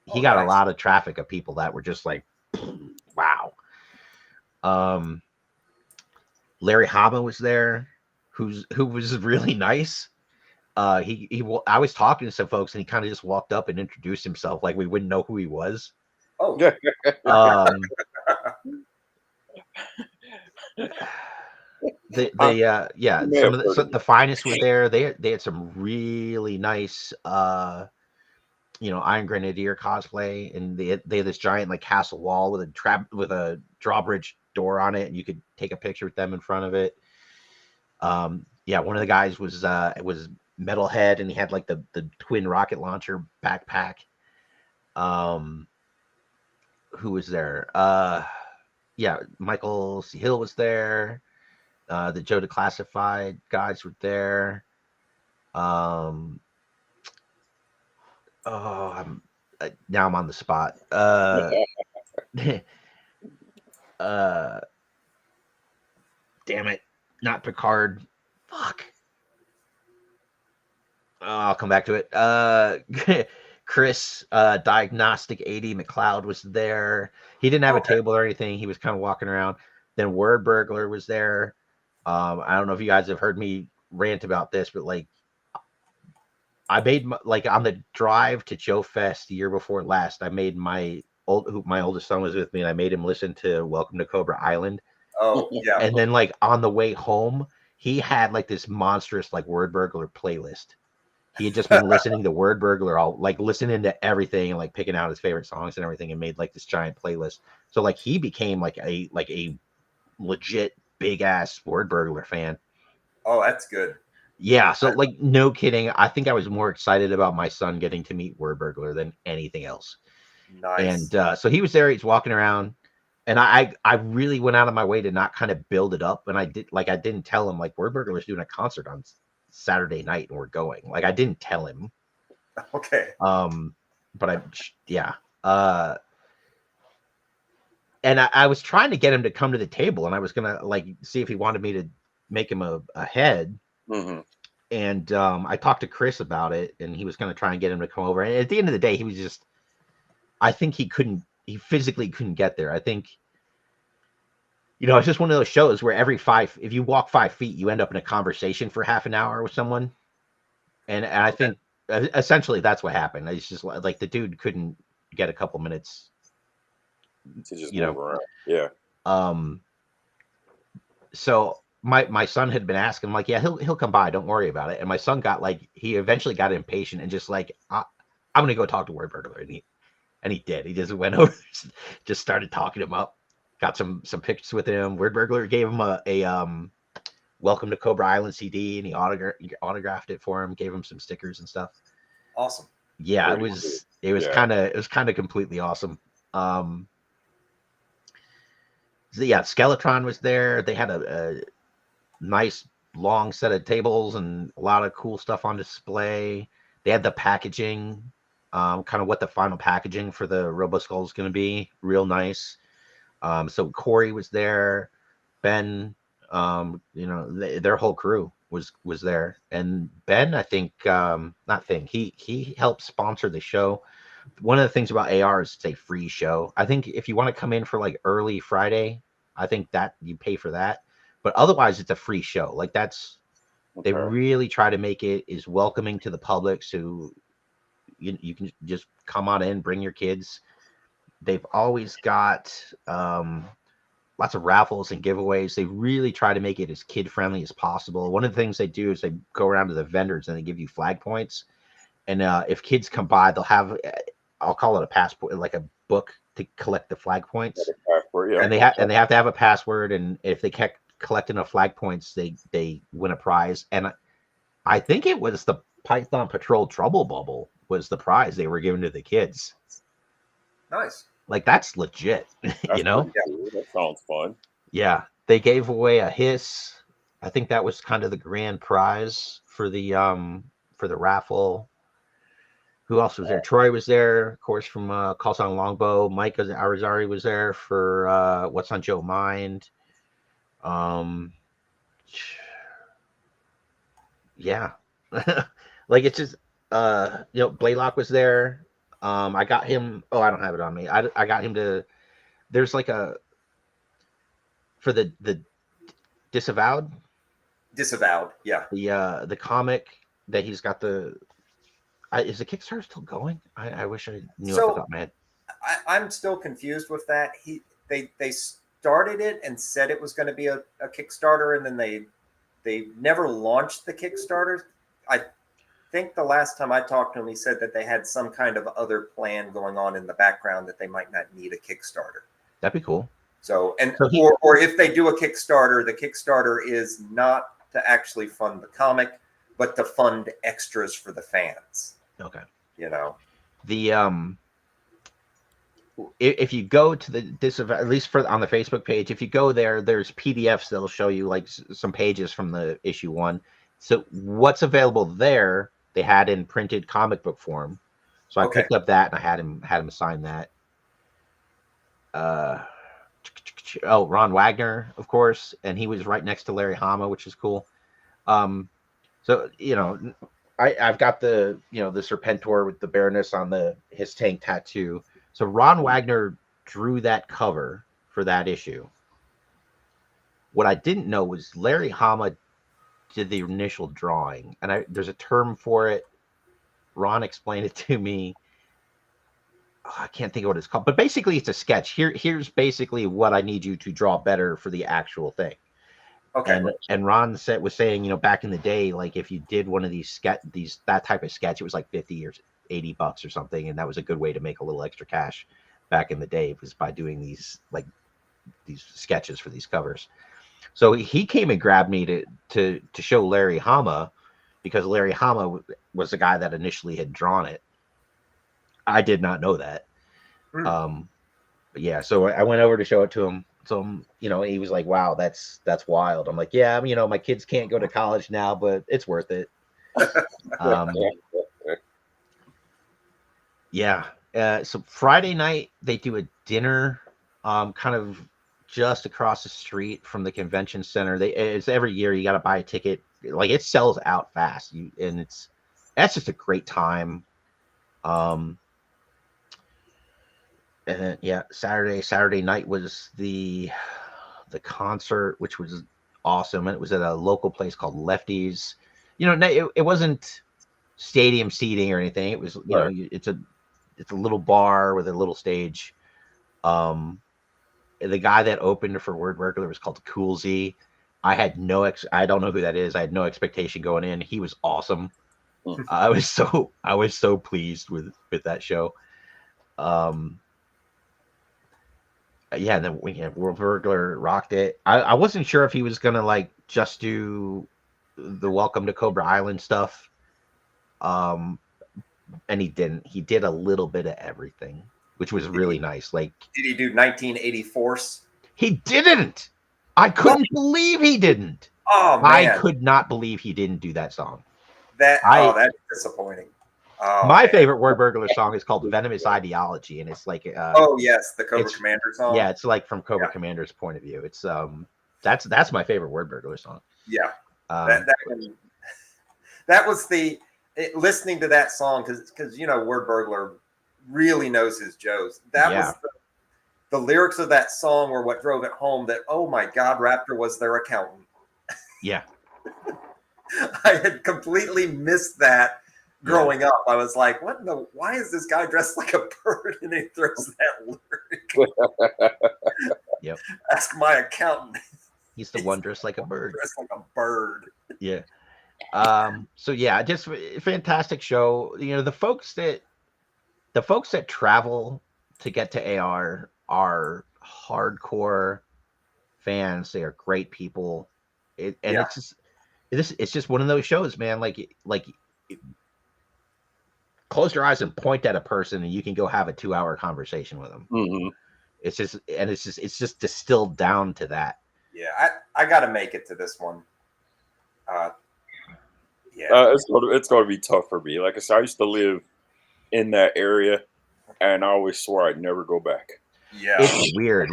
he Oh, got a nice. lot of traffic of people that were just like, wow. Um, Larry Hama was there, who was really nice. I was talking to some folks, and he kind of just walked up and introduced himself like we wouldn't know who he was. Oh, Um, yeah, You may some have of heard of the him. finest were there. They had some really nice Iron Grenadier cosplay, and they had this giant like castle wall with a drawbridge door on it, and you could take a picture with them in front of it. Yeah, one of the guys was Metalhead, and he had like the twin rocket launcher backpack. Um, who was there? Yeah, Michael C. Hill was there. The Joe Declassified guys were there. Um, oh, now I'm on the spot. Uh, damn it, not Picard. Fuck. Oh, I'll come back to it. Chris, Diagnostic 80 McLeod was there. He didn't have a okay. table or anything. He was kind of walking around. Then Word Burglar was there. I don't know if you guys have heard me rant about this, but like, I made like on the drive to Joe Fest the year before last, I made my oldest son was with me, and I made him listen to Welcome to Cobra Island. Oh, yeah. And then like on the way home, he had like this monstrous like Word Burglar playlist. He had just been listening to Word Burglar, all like listening to everything and like picking out his favorite songs and everything, and made like this giant playlist. So like he became like a legit big ass Word Burglar fan. Oh, that's good. Yeah, so I, like no kidding, I think I was more excited about my son getting to meet Word Burglar than anything else. And nice. so he was there, he's walking around, and I really went out of my way to not kind of build it up. And I didn't tell him like Word Burglar's doing a concert on Saturday night and we're going. Like, I didn't tell him. Okay. But yeah. And I was trying to get him to come to the table, and I was gonna like see if he wanted me to make him a head. Mm-hmm. And I talked to Chris about it, and he was gonna try and get him to come over. And at the end of the day, he was just, I think he physically couldn't get there. I think, it's just one of those shows where if you walk 5 feet, you end up in a conversation for half an hour with someone. And I Okay. think essentially that's what happened. It's just like the dude couldn't get a couple minutes, To just you move know. around. Yeah. So my son had been asking, I'm like, yeah, he'll come by, don't worry about it. And my son he eventually got impatient and just like, I'm gonna go talk to Word Burglar, and he did. He just went over, just started talking him up, got some pictures with him. Word Burglar gave him a Welcome to Cobra Island CD, and he autographed it for him, gave him some stickers and stuff. Awesome. Yeah, Pretty cool. it was Yeah. kind of completely awesome. yeah, Skeletron was there. They had a nice long set of tables and a lot of cool stuff on display. They had the packaging, kind of what the final packaging for the Robo Skull is going to be. Real nice. So Corey was there, Ben, their whole crew was there, and Ben, I think, not think he helped sponsor the show. One of the things about AR is it's a free show. I think if you want to come in for like early Friday, I think that you pay for that. But otherwise, it's a free show. Like they Okay. really try to make it as welcoming to the public, so you can just come on in, bring your kids. They've always got lots of raffles and giveaways. They really try to make it as kid friendly as possible. One of the things they do is they go around to the vendors and they give you flag points. And if kids come by, they'll have, I'll call it a passport, like a book to collect the flag points. Passport, yeah. And they have to have a password. And if they collect enough flag points, they win a prize. And I think it was the Python Patrol Trouble Bubble was the prize they were giving to the kids. Nice. Like that's legit, That's you know? pretty cool. That sounds fun. Yeah, they gave away a hiss. I think that was kind of the grand prize for the raffle. Who else was there? Troy was there, of course, from Call Song Longbow. Mike Arizari was there for What's on Joe Mind. Um, yeah, like it's just Blaylock was there. I got him. Oh, I don't have it on me. I got him to. There's like a for the disavowed. Disavowed, yeah. The comic that he's got is the Kickstarter still going? I wish I knew off the top of my head. I'm still confused with that. They started it and said it was going to be a Kickstarter, and then they never launched the Kickstarter. I think the last time I talked to him, he said that they had some kind of other plan going on in the background that they might not need a Kickstarter. That'd be cool. So or if they do a Kickstarter, the Kickstarter is not to actually fund the comic, but to fund extras for the fans. Okay. The if you go to at least on the Facebook page, if you go there, there's PDFs that'll show you like some pages from the issue 1. So what's available there, they had in printed comic book form. So I picked up that and I had him sign that. Ron Wagner, of course, and he was right next to Larry Hama, which is cool. So I've got the the Serpentor with the Baroness on his tank tattoo. So Ron Wagner drew that cover for that issue. What I didn't know was Larry Hama did the initial drawing, and there's a term for it. Ron explained it to me. I can't think of what it's called, but basically it's a sketch. Here's basically what I need you to draw better for the actual thing. Okay. And Ron was saying, back in the day, like if you did one of that type of sketch, it was like $50 or $80 or something, and that was a good way to make a little extra cash back in the day, was by doing these sketches for these covers. So he came and grabbed me to show Larry Hama, because Larry Hama was the guy that initially had drawn it. I did not know that. But yeah, so I went over to show it to him. So he was like, "Wow, that's wild." I'm like, "Yeah, my kids can't go to college now, but it's worth it." Yeah. So Friday night they do a dinner, kind of just across the street from the convention center. It's every year you got to buy a ticket. Like it sells out fast. That's just a great time. And then, yeah, Saturday night was the concert, which was awesome. And it was at a local place called Lefties. It wasn't stadium seating or anything. It was, it's a little bar with a little stage. The guy that opened for Word Burglar was called Cool Z. I had I don't know who that is. I had no expectation going in. He was awesome. I was so pleased with that show. Yeah, and then World Burglar rocked it. I wasn't sure if he was gonna just do the Welcome to Cobra Island stuff, and he didn't. He did a little bit of everything, which was really nice. Like, did he do 1984? He didn't. I couldn't believe he didn't. Oh I man, could not believe he didn't do that song. that's disappointing. Oh My man. favorite Word Burglar song is called "Venomous Ideology," and it's like Oh yes, the Cobra it's Commander song. yeah, it's like from Cobra Yeah. Commander's point of view. It's that's my favorite Word Burglar song. Yeah, Um, that was listening to that song because Word Burglar really knows his Joes. That was the lyrics of that song were what drove it home that, oh my God, Raptor was their accountant. Yeah. I had completely missed that growing up. I was like, why is this guy dressed like a bird? And he throws that lyric. Yep. Ask my accountant. He's the one dressed like a bird. Dressed like a bird. Yeah. So yeah, just fantastic show. The folks that travel to get to AR are hardcore fans. They are great people. It's just one of those shows, man. Close your eyes and point at a person, and you can go have a 2-hour conversation with them. Mm-hmm. It's just distilled down to that. Yeah, I got to make it to this one. It's going to be tough for me. Like I said, I used to live in that area, and I always swore I'd never go back. Yeah, it's weird.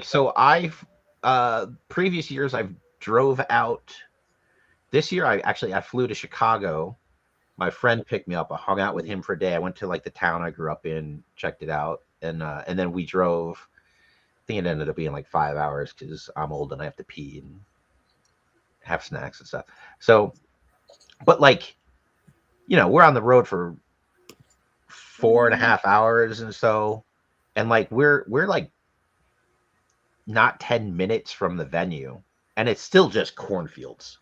So I've previous years I've drove out. This year I flew to Chicago. My friend picked me up. I hung out with him for a day. I went to like the town I grew up in, checked it out, and then we drove. I think it ended up being like 5 hours because I'm old and I have to pee and have snacks and stuff. So, but we're on the road for 4.5 hours and so, and we're like not 10 minutes from the venue, and it's still just cornfields.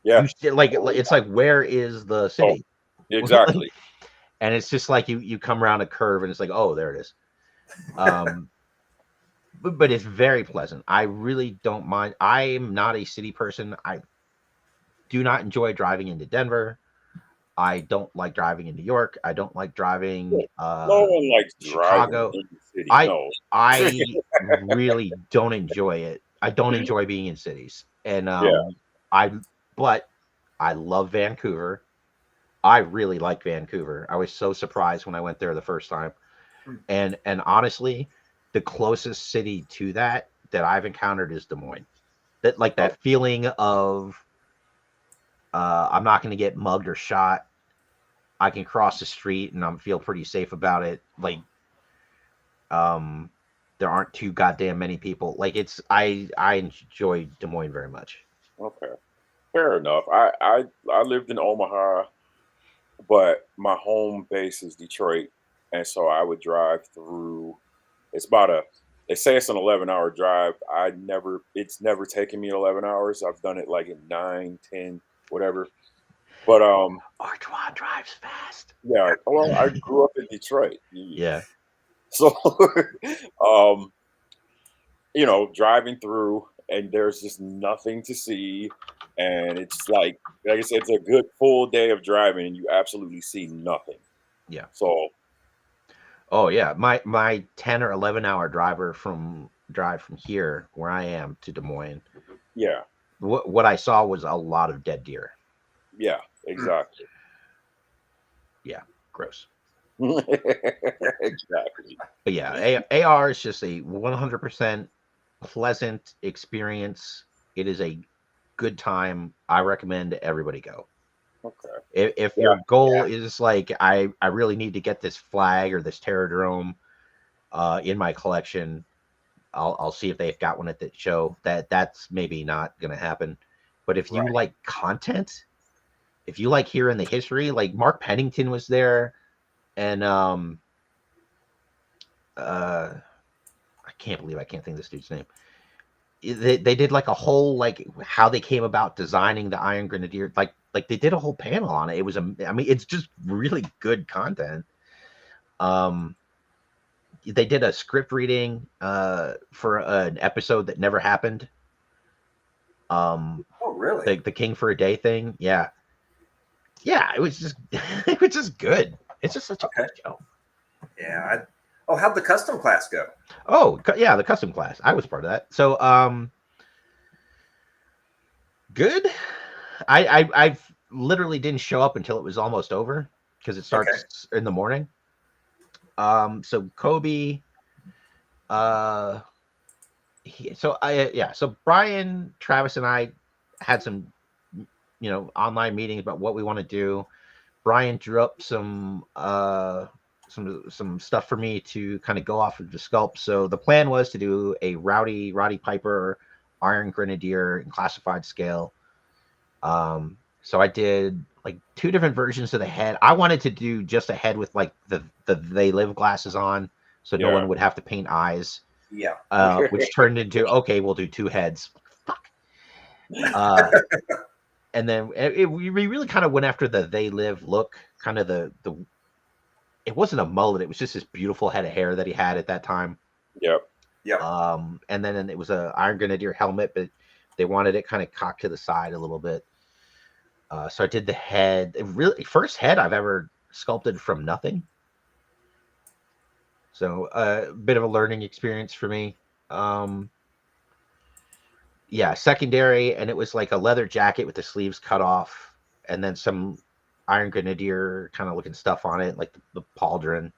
Yeah, it's like, where is the city? Oh, exactly. And it's just like you come around a curve and it's like, oh, there it is. But it's very pleasant. I really don't mind. I am not a city person. I do not enjoy driving into Denver. I don't like driving in New York. I don't like driving no one likes Chicago. Driving in the city. I really don't enjoy it. I don't enjoy being in cities. And but I love Vancouver. I really like Vancouver. I was so surprised when I went there the first time. And honestly, the closest city to that I've encountered is Des Moines. That feeling of I'm not going to get mugged or shot. I can cross the street and I'm feel pretty safe about it. There aren't too goddamn many people. I enjoy Des Moines very much. Okay, fair enough. I lived in Omaha, but my home base is Detroit, and so I would drive through. They say it's an 11-hour drive. It's never taken me 11 hours. I've done it like in 9, 10, whatever. But Artwann drives fast. Yeah. Well, I grew up in Detroit. Yeah. So, driving through and there's just nothing to see, and it's like I said, it's a good full day of driving, and you absolutely see nothing. Yeah. So. Oh yeah, my 10 or 11-hour drive from here where I am to Des Moines. Yeah. What I saw was a lot of dead deer. Yeah, exactly. Yeah, gross. Exactly. But yeah, AR is just a 100% pleasant experience. It is a good time. I recommend everybody go. Okay. If your goal is like I really need to get this flag or this Terradrome in my collection, I'll see if they've got one at the show. That's maybe not gonna happen. But if you like content, if you like hearing the history, like Mark Pennington was there, and I can't believe I can't think of this dude's name. They did like a whole how they came about designing the Iron Grenadier. Like they did a whole panel on it. It was it's just really good content. They did a script reading for an episode that never happened. Oh really? The King for a Day thing. Yeah. It was just good. It's just such a good show. Yeah, Oh, how'd the custom class go? Oh, yeah, the custom class. I was part of that. So, good. I literally didn't show up until it was almost over because it Okay. starts in the morning. So Kobe, uh, so Brian, Travis, and I had some, online meetings about what we want to do. Brian drew up some stuff for me to kind of go off of the sculpt. So the plan was to do a Roddy Piper Iron Grenadier in classified scale. So I did like two different versions of the head. I wanted to do just a head with like the They Live glasses on, so no Yeah. one would have to paint eyes. Yeah. Which turned into, okay, we'll do two heads. Fuck. Uh, and then we really kind of went after the They Live look, kind of the. It wasn't a mullet; it was just this beautiful head of hair that he had at that time. Yep. Yep. And then it was a Iron Grenadier helmet, but they wanted it kind of cocked to the side a little bit. So I did the head. Really, first head I've ever sculpted from nothing. So a bit of a learning experience for me. Um, yeah, secondary, and it was like a leather jacket with the sleeves cut off, and then some Iron Grenadier kind of looking stuff on it, like the pauldron.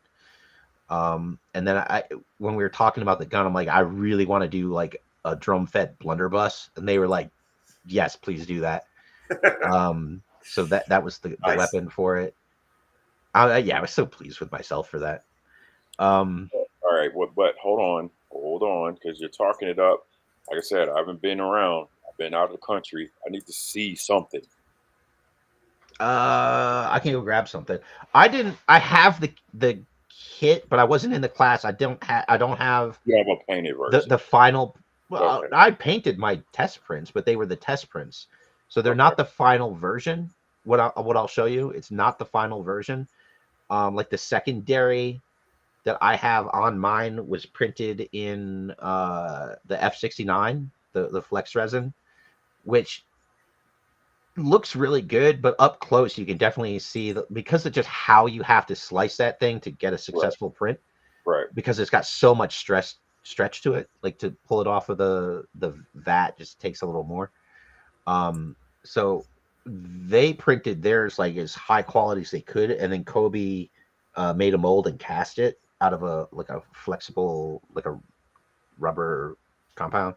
And then when we were talking about the gun, I'm like, I really want to do like a drum-fed blunderbuss, and they were like, yes, please do that. So that was the Nice. weapon for it. Yeah, I was so pleased with myself for that. All right, but hold on, because you're talking it up. Like I said, I haven't been around. I've been out of the country. I need to see something. I can go grab something. I have the kit, but I wasn't in the class. I don't have You have a painted version. the final. Well, Okay. I painted my test prints, but they were the test prints, so they're Okay. not the final version. What I'll show you, it's not the final version. Like the secondary that I have on mine was printed in the F69, the flex resin, which looks really good, but up close you can definitely see because of just how you have to slice that thing to get a Right. successful print, Right. because it's got so much stretch to it, like to pull it off of the vat just takes a little more. So they printed theirs like as high quality as they could, and then Kobe made a mold and cast it out of a flexible, like a rubber compound.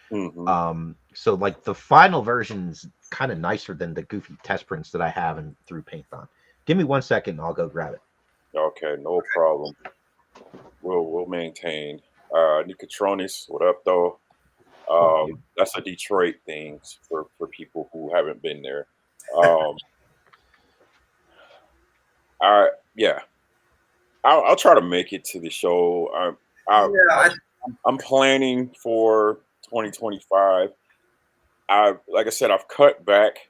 Mm-hmm. So like the final version's kind of nicer than the goofy test prints that I have and through Painthon. Give me 1 second and I'll go grab it. Okay, no problem. We'll maintain. Nicotronis, what up though? Thank you. That's a Detroit thing for people who haven't been there. Um, I yeah, I'll try to make it to the show. I, Yeah. I'm planning for 2025. Like I said, I've cut back.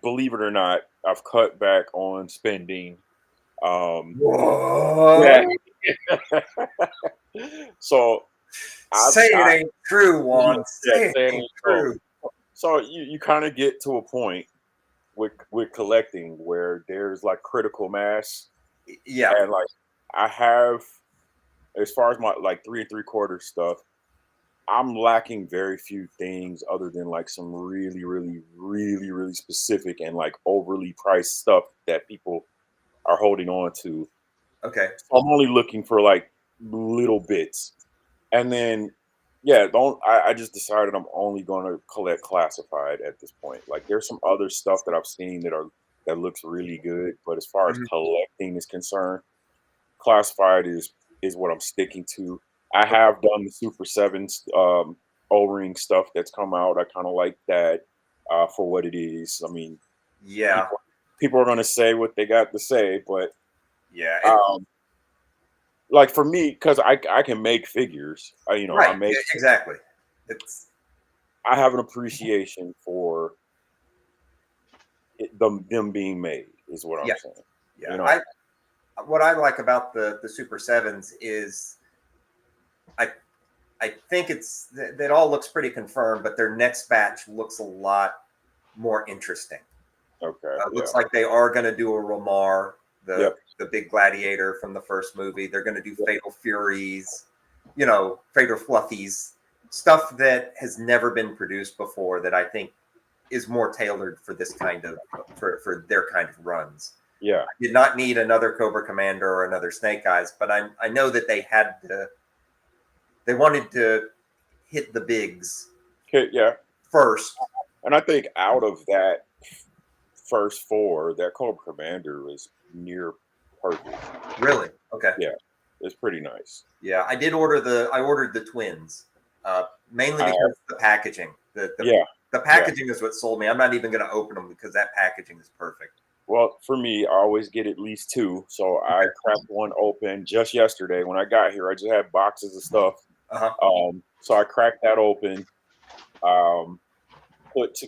Believe it or not, I've cut back on spending. What? Yeah. So Say it ain't true, Juan. yeah, Say it saying ain't so. true. So you kind of get to a point with collecting where there's like critical mass, Yeah. and like I have, as far as my like 3 3/4 stuff, I'm lacking very few things other than like some really specific and like overly priced stuff that people are holding on to. Okay. So I'm only looking for like little bits. And then yeah, don't I just decided I'm only gonna collect classified at this point. Like there's some other stuff that I've seen that looks really good, but as far as Mhm. collecting is concerned, classified is what I'm sticking to. I have done the Super Sevens O-ring stuff that's come out. I kind of like that for what it is. I mean, Yeah. people are gonna say what they got to say, but Yeah. um, like for me, because I can make figures. I Right. make. Exactly. It's I have an appreciation for them being made. Is what I'm yeah. saying. Yeah. You know. I what I like about the Super Sevens is I I think that all looks pretty confirmed, but their next batch looks a lot more interesting. Okay. Yeah. Looks like they are going to do a Romar. the big gladiator from the first movie. They're going to do Fatal Furies, Fatal Fluffies, stuff that has never been produced before that I think is more tailored for this kind of for their kind of runs. Yeah, I did not need another Cobra Commander or another Snake Eyes, but I know that they wanted to hit the bigs first. And I think out of that first 4, that Cobra Commander was near perfect. Really? Okay. Yeah, it's pretty nice. Yeah, I ordered the twins, mainly because of the packaging. The packaging is what sold me. I'm not even going to open them because that packaging is perfect. Well, for me, I always get at least 2. So I cracked one open just yesterday. When I got here, I just had boxes of stuff. So I cracked that open. Put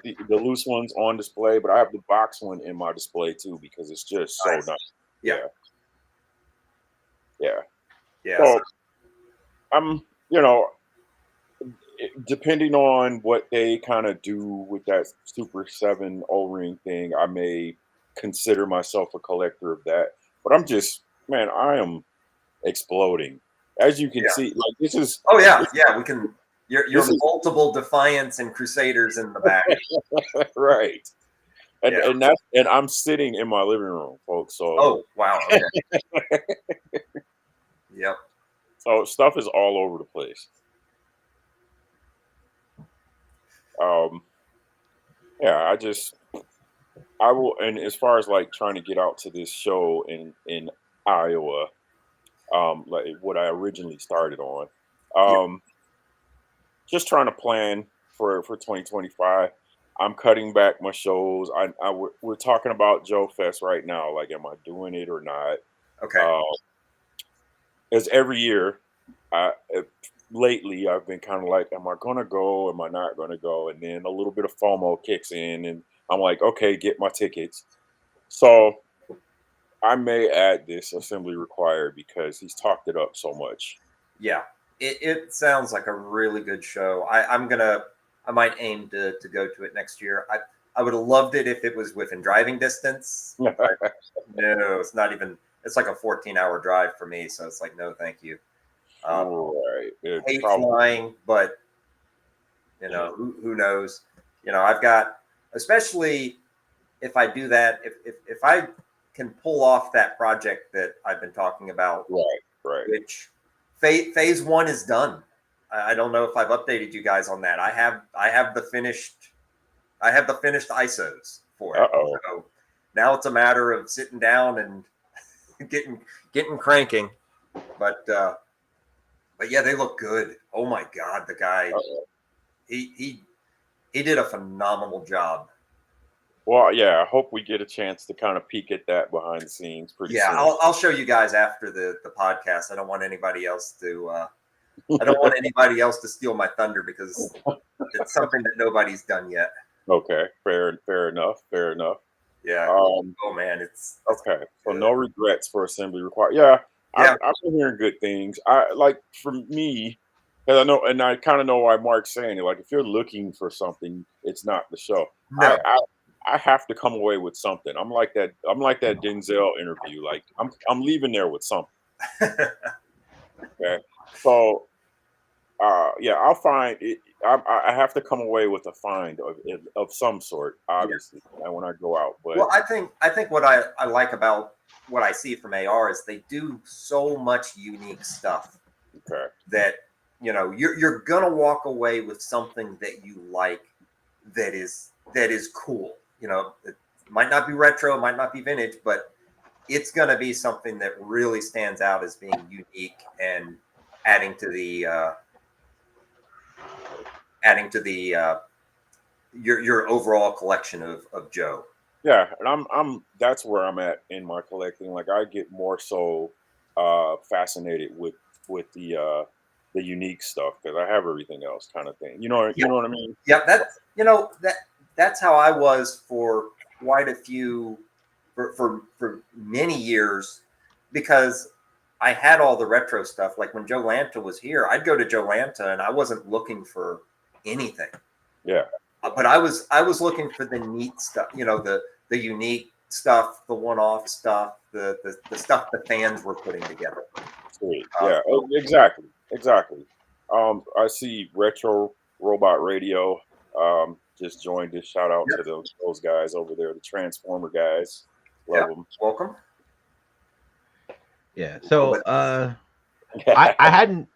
the loose ones on display, but I have the box one in my display too because it's just so nice. Yeah. So I'm, depending on what they kind of do with that Super 7 O-ring thing, I may consider myself a collector of that. But I'm just, man, I am exploding. As you can see, like this is. Oh yeah, we can. Your multiple Defiance and Crusaders in the back. Right. And I'm sitting in my living room, folks. So. Oh wow. Okay. Yep. So stuff is all over the place. I will, and as far as like trying to get out to this show in Iowa, like what I originally started on, just trying to plan for 2025. I'm cutting back my shows. We're talking about Joe Fest right now. Like, am I doing it or not? Okay. As every year, lately I've been kind of like, am I gonna go? Am I not gonna go? And then a little bit of FOMO kicks in, and I'm like, okay, get my tickets. So I may add this assembly required because he's talked it up so much. Yeah, it sounds like a really good show. I might aim to go to it next year. I would have loved it if it was within driving distance. No, it's not even. It's like a 14-hour drive for me, so it's like no, thank you. Right. Hate flying, but who knows? I've got, especially if I do that, if I can pull off that project that I've been talking about, right. Which phase 1 is done. I don't know if I've updated you guys on that. I have the finished ISOs for it. So now it's a matter of sitting down and getting cranking. But yeah, they look good. Oh my God, the guy, he did a phenomenal job. Well, yeah, I hope we get a chance to kind of peek at that behind the scenes pretty soon. I'll show you guys after the podcast. I don't want anybody else to steal my thunder because it's something that nobody's done yet. Okay, fair enough. Yeah. Oh man, it's okay. So no regrets for assembly required. Yeah. I've been hearing good things. For me, because I know, and I kind of know why Mark's saying it. Like, if you're looking for something, it's not the show. No. I have to come away with something. I'm like that Denzel interview. Like, I'm leaving there with something. Okay. So, I'll find it. I have to come away with a find of some sort, obviously, when I go out. But I think what I like about what I see from AR is they do so much unique stuff. Okay. That you're gonna walk away with something that you like, that is cool. It might not be retro, might not be vintage, but it's gonna be something that really stands out as being unique and adding to the your overall collection of Joe. Yeah, and I'm that's where I'm at in my collecting. Like, I get more so fascinated with the unique stuff because I have everything else, kind of thing. You know what I mean? Yeah, that's how I was for quite a few for many years, because I had all the retro stuff. Like when Joe Lanta was here, I'd go to Joe Lanta and I wasn't looking for anything. Yeah. But I was looking for the neat stuff, the unique stuff, the one-off stuff, the stuff the fans were putting together. Sweet. Yeah, exactly. I see Retro Robot Radio just joined us. Shout out to those guys over there, the Transformer guys. Love them. Welcome. Yeah. So I hadn't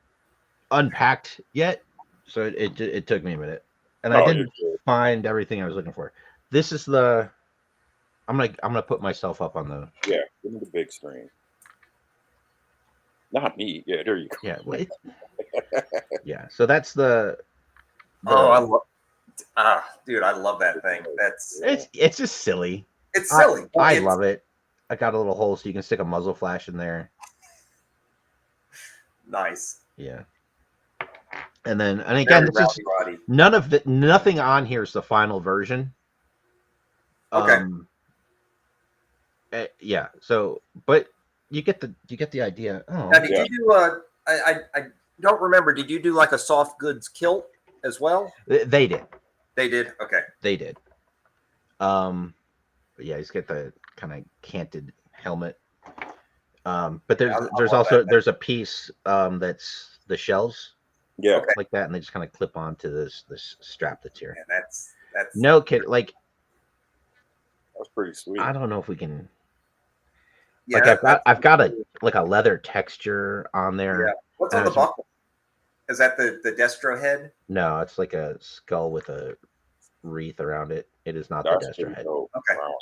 unpacked yet, so it took me a minute, and I didn't find everything I was looking for. This is the. I'm gonna put myself up on the. Yeah, give me the big screen. Not me. Yeah, there you go. Yeah. Wait. Yeah. So that's the. Oh, dude, I love that thing. It's just silly. It's silly. I love it. I got a little hole so you can stick a muzzle flash in there. Nice. Yeah. And again, this is nothing on here is the final version. Okay. Yeah. So, but you get the idea. Oh. Now, did you do I don't remember. Did you do like a soft goods kilt as well? They did. They did. Okay. They did. But yeah, he's got the kind of canted helmet. But there's also a piece that's the shells. Yeah, like that, and they just kind of clip onto this strap that's here. Yeah, that's no kid. Like that's pretty sweet. I don't know if we can. Yeah, like I've got a leather texture on there. Yeah. What's on the buckle? Is that the Destro head? No, it's like a skull with a wreath around it. It is not the Destro head. Dope. Okay. Wow.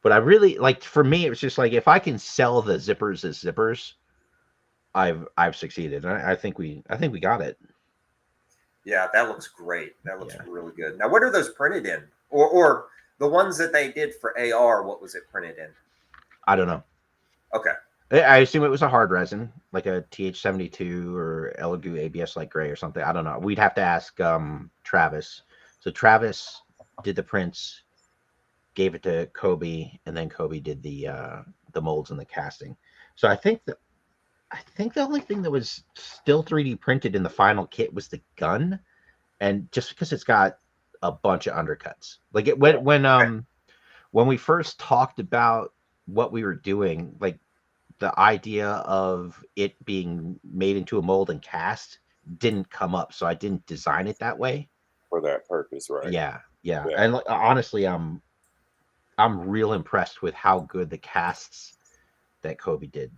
But I really like. For me, it was just like if I can sell the zippers as zippers, I've succeeded. I think we got it. Yeah, that looks great. That looks really good. Now, what are those printed in? Or the ones that they did for AR, what was it printed in? I don't know. Okay. I assume it was a hard resin, like a TH72 or Elegoo ABS Light Gray or something. I don't know. We'd have to ask Travis. So Travis did the prints, gave it to Kobe, and then Kobe did the molds and the casting. So I think the only thing that was still 3D printed in the final kit was the gun, and just because it's got a bunch of undercuts. Like when we first talked about what we were doing, like the idea of it being made into a mold and cast didn't come up, so I didn't design it that way for that purpose, right? Yeah. And honestly, I'm real impressed with how good the casts that Kobe did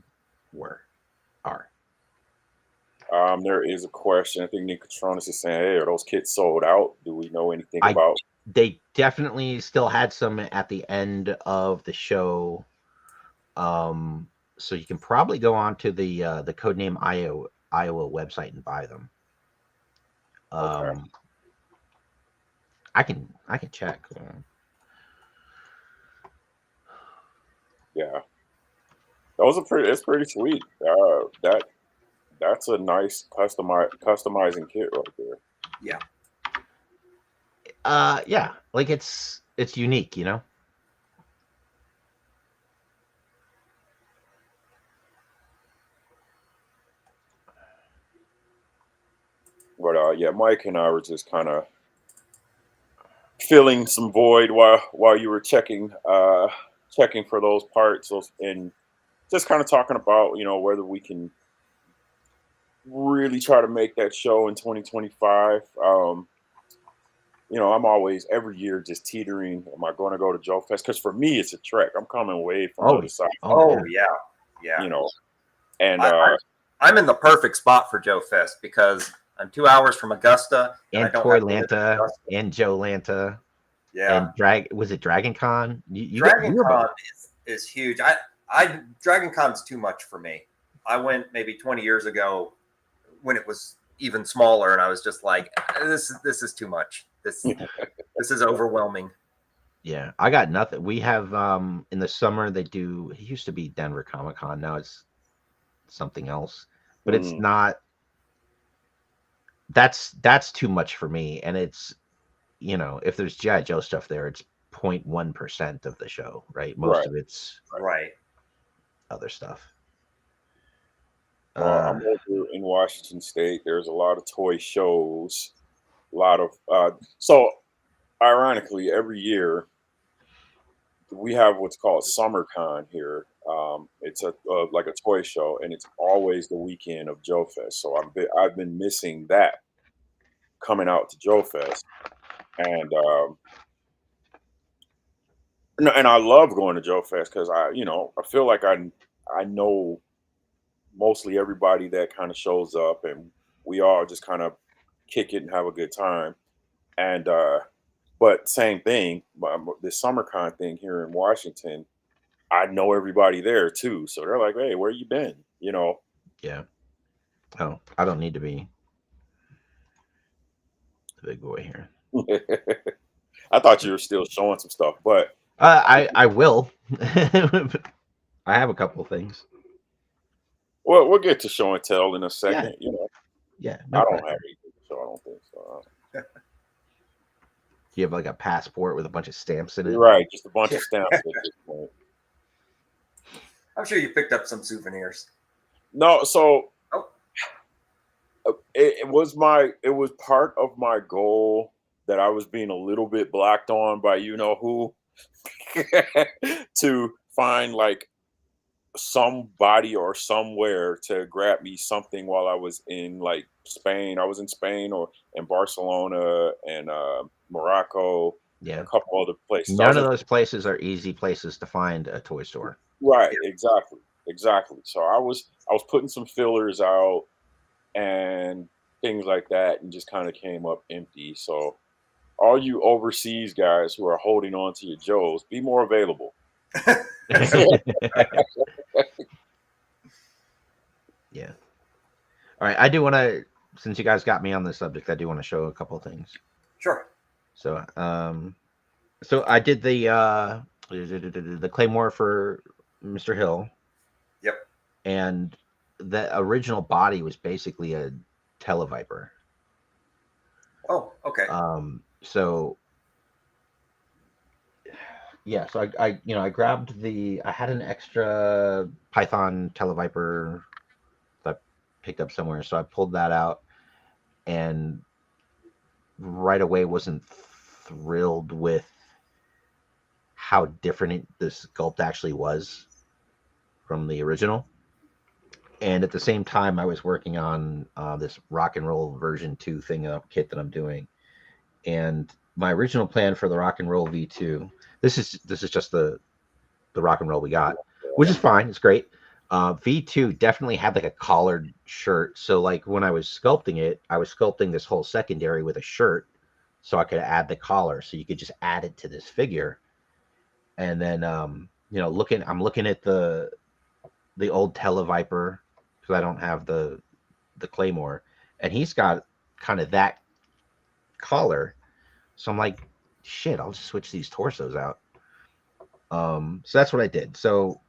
are. There is a question. I think Nicotronis is saying, "Hey, are those kits sold out? Do we know anything about?" They definitely still had some at the end of the show. So you can probably go on to the Codename Iowa website and buy them. Okay. I can check. Yeah, it's pretty sweet. That's a nice customizing kit right there. Yeah, like it's unique, you know. But yeah, Mike and I were just kind of filling some void while you were checking for those parts, and just kind of talking about whether we can really try to make that show in 2025. I'm always every year just teetering. Am I going to go to Joe Fest? Because for me, it's a trek. I'm coming way from the other side. Yeah. And I'm in the perfect spot for Joe Fest because I'm 2 hours from Augusta and Toylanta and Joe Lanta. Yeah. And was it Dragon Con? Dragon Con is huge. Dragon Con's too much for me. I went maybe 20 years ago when it was even smaller, and I was just like, this is too much. This is overwhelming. Yeah, I got nothing. We have in the summer it used to be Denver Comic Con, now it's something else. But it's not that's too much for me. And it's if there's G.I. Joe stuff there, it's 0.1% of the show, right? Most of it's other stuff. I'm over in Washington State. There's a lot of toy shows, a lot of so ironically every year we have what's called SummerCon here. It's a like a toy show, and it's always the weekend of Joe Fest. So I've been missing that coming out to Joe Fest, and no, and I love going to Joe Fest because I feel like I know mostly everybody that kind of shows up, and we all just kind of kick it and have a good time. And but same thing, this SummerCon thing here in Washington, I know everybody there too. So they're like, "Hey, where you been?" You know. Yeah. Oh, I don't need to be the big boy here. I thought you were still showing some stuff, but I will. I have a couple of things. well, we'll get to show and tell in a Yeah. second. You know, Yeah. I No don't pressure. have anything to show. I don't think so. You have like a passport with a bunch of stamps in You're it. right, just a bunch of stamps at this point. I'm sure you picked up some souvenirs. No, so Oh, it was part of my goal that I was being a little bit blocked on by you know who to find like somebody or somewhere to grab me something while I was in like Spain. I was in Spain or in Barcelona and Morocco, a Yeah. couple other places. I None was of in those places are easy places to find a toy store. right, exactly. So I was putting some fillers out and things like that, and just kind of came up empty. So all you overseas guys who are holding on to your Joes, be more available. Yeah. All right. I do want to, since you guys got me on this subject, I do want to show a couple of things. sure. So I did the Claymore for Mr. Hill, Yep. and the original body was basically a Televiper. Oh, okay. So yeah, so I grabbed I had an extra Python Televiper that I picked up somewhere, so I pulled that out, and right away wasn't thrilled with how different the sculpt actually was from the original. And at the same time, I was working on this rock and roll version 2 thing kit that I'm doing. And my original plan for the rock and roll V2, this is just the rock and roll we got, which is fine. It's great. V2 definitely had like a collared shirt. So like when I was sculpting it, I was sculpting this whole secondary with a shirt so I could add the collar. So you could just add it to this figure. And then I'm looking at the old Televiper because I don't have the Claymore, and he's got kind of that collar. So I'm like, shit, I'll just switch these torsos out. So that's what I did. So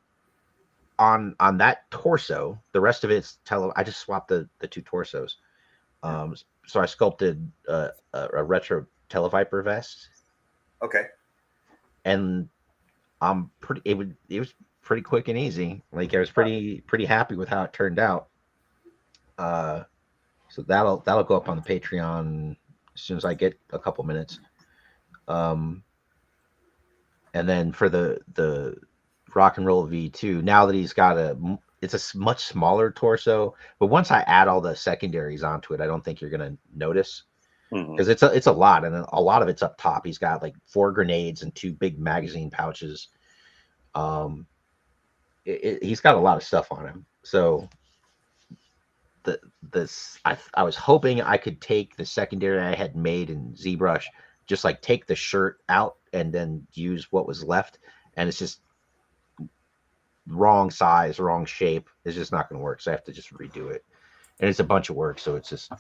on that torso, the rest of it's I just swapped the two torsos. So I sculpted a retro Televiper vest, Okay. and it was pretty quick and easy. Like I was pretty happy with how it turned out. So that'll go up on the Patreon as soon as I get a couple minutes. And then for the Rock and Roll V2, now that he's got it's a much smaller torso, but once I add all the secondaries onto it, I don't think you're gonna notice because it's a lot, and a lot of it's up top. He's got like 4 grenades and 2 big magazine pouches. He's got a lot of stuff on him. So I was hoping I could take the secondary I had made in ZBrush, just like take the shirt out and then use what was left, and it's just wrong size, wrong shape. It's just not going to work, so I have to just redo it, and it's a bunch of work, so it's just,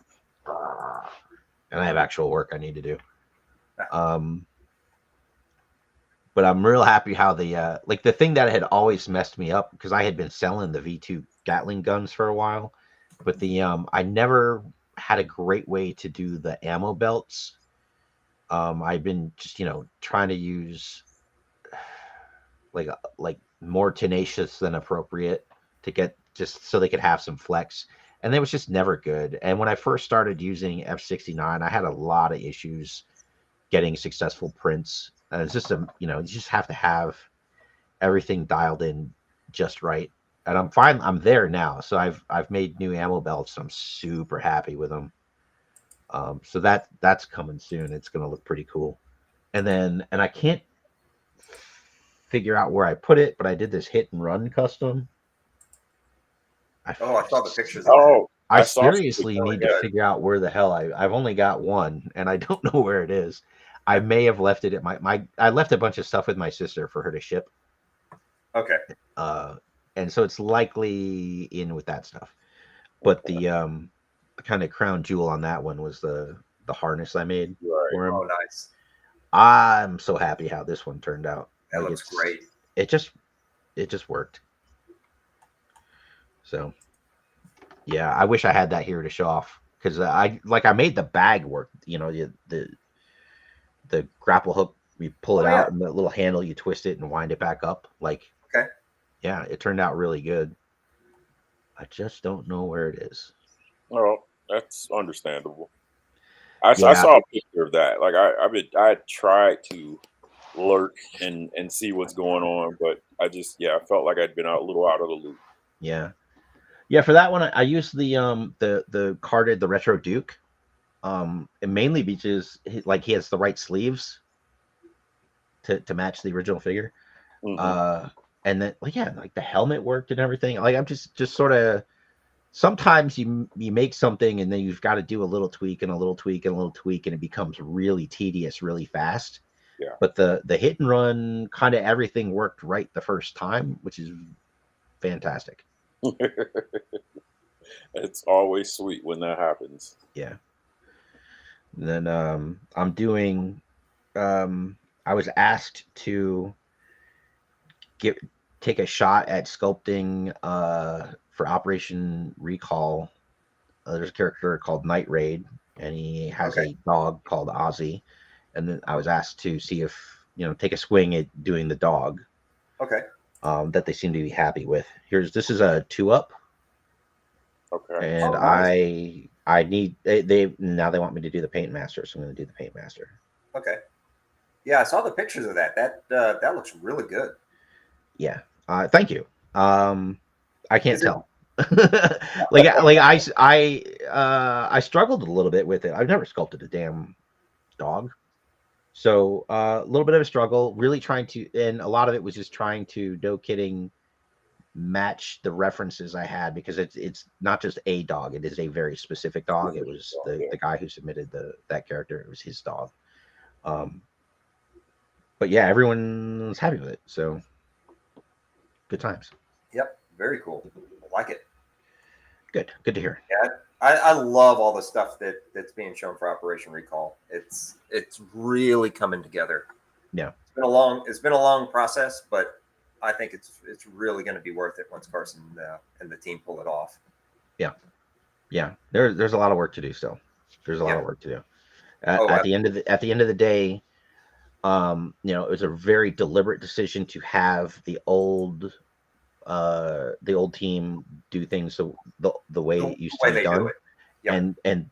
and I have actual work I need to do. But I'm real happy how the thing that had always messed me up, because I had been selling the V2 Gatling guns for a while, but I never had a great way to do the ammo belts. I've been just trying to use like more tenacious than appropriate to get just so they could have some flex, and it was just never good. And when I first started using F69, I had a lot of issues getting successful prints It's just you just have to have everything dialed in just right. And I'm fine. I'm there now. So I've made new ammo belts. I'm super happy with them. So that's coming soon. It's gonna look pretty cool. And I can't figure out where I put it, but I did this hit and run custom. Oh, I saw the pictures of that. Oh, I I saw some seriously Really need to good. figure out where the hell I've only got one, and I don't know where it is. I may have left it at my I left a bunch of stuff with my sister for her to ship. Okay. Uh, and so it's likely in with that stuff. But the kind of crown jewel on that one was the harness I made right. for him. Oh, nice. I'm so happy how this one turned out. That Like looks great. it just worked. So yeah, I wish I had that here to show off because I made the bag work. The grapple hook, you pull it Oh, yeah. out, and the little handle, you twist it and wind it back up. Like, Okay. yeah, it turned out really good. I just don't know where it is. Oh, that's understandable. I Yeah, saw a picture of that. Like I tried to lurk and see what's going on, but I felt like I'd been out a little out of the loop. yeah, yeah. For that one, I used the carded the retro Duke. And mainly because he has the right sleeves to match the original figure. Hmm. Uh, and then like yeah, like the helmet worked and everything. Like I'm just sort of sometimes you make something and then you've got to do a little tweak and a little tweak and a little tweak and it becomes really tedious really fast. Yeah. But the hit and run kind of everything worked right the first time, which is fantastic. It's always sweet when that happens. Yeah. And then I'm doing I was asked to get take a shot at sculpting for Operation Recall. There's a character called Night Raid, and he has Okay. a dog called Ozzy. And then I was asked to see if take a swing at doing the dog Okay. that they seem to be happy with. This is a 2-up, Okay. and Oh, nice. I need they now they want me to do the paint master, so I'm going to do the paint master. Okay. Yeah, I saw the pictures of that. That looks really good. Yeah, thank you. I can't Is it? tell. I struggled a little bit with it. I've never sculpted a damn dog, so a little bit of a struggle. Really trying to, and a lot of it was just trying to no kidding match the references I had because it's not just a dog; it is a very specific dog. It was Yeah. the guy who submitted that character. It was his dog. Um, but yeah, everyone's happy with it, so good times. Yep. Very cool. I like it. Good to hear. Yeah, I love all the stuff that's being shown for Operation Recall. It's really coming together. Yeah. It's been a long process, but I think it's really going to be worth it once Carson and the team pull it off. Yeah. There's a lot of work to do still. There's a lot Yep. of work to do. Oh, At the end of the day, it was a very deliberate decision to have the old team do things the way the it used way to be they do done, it. Yep. and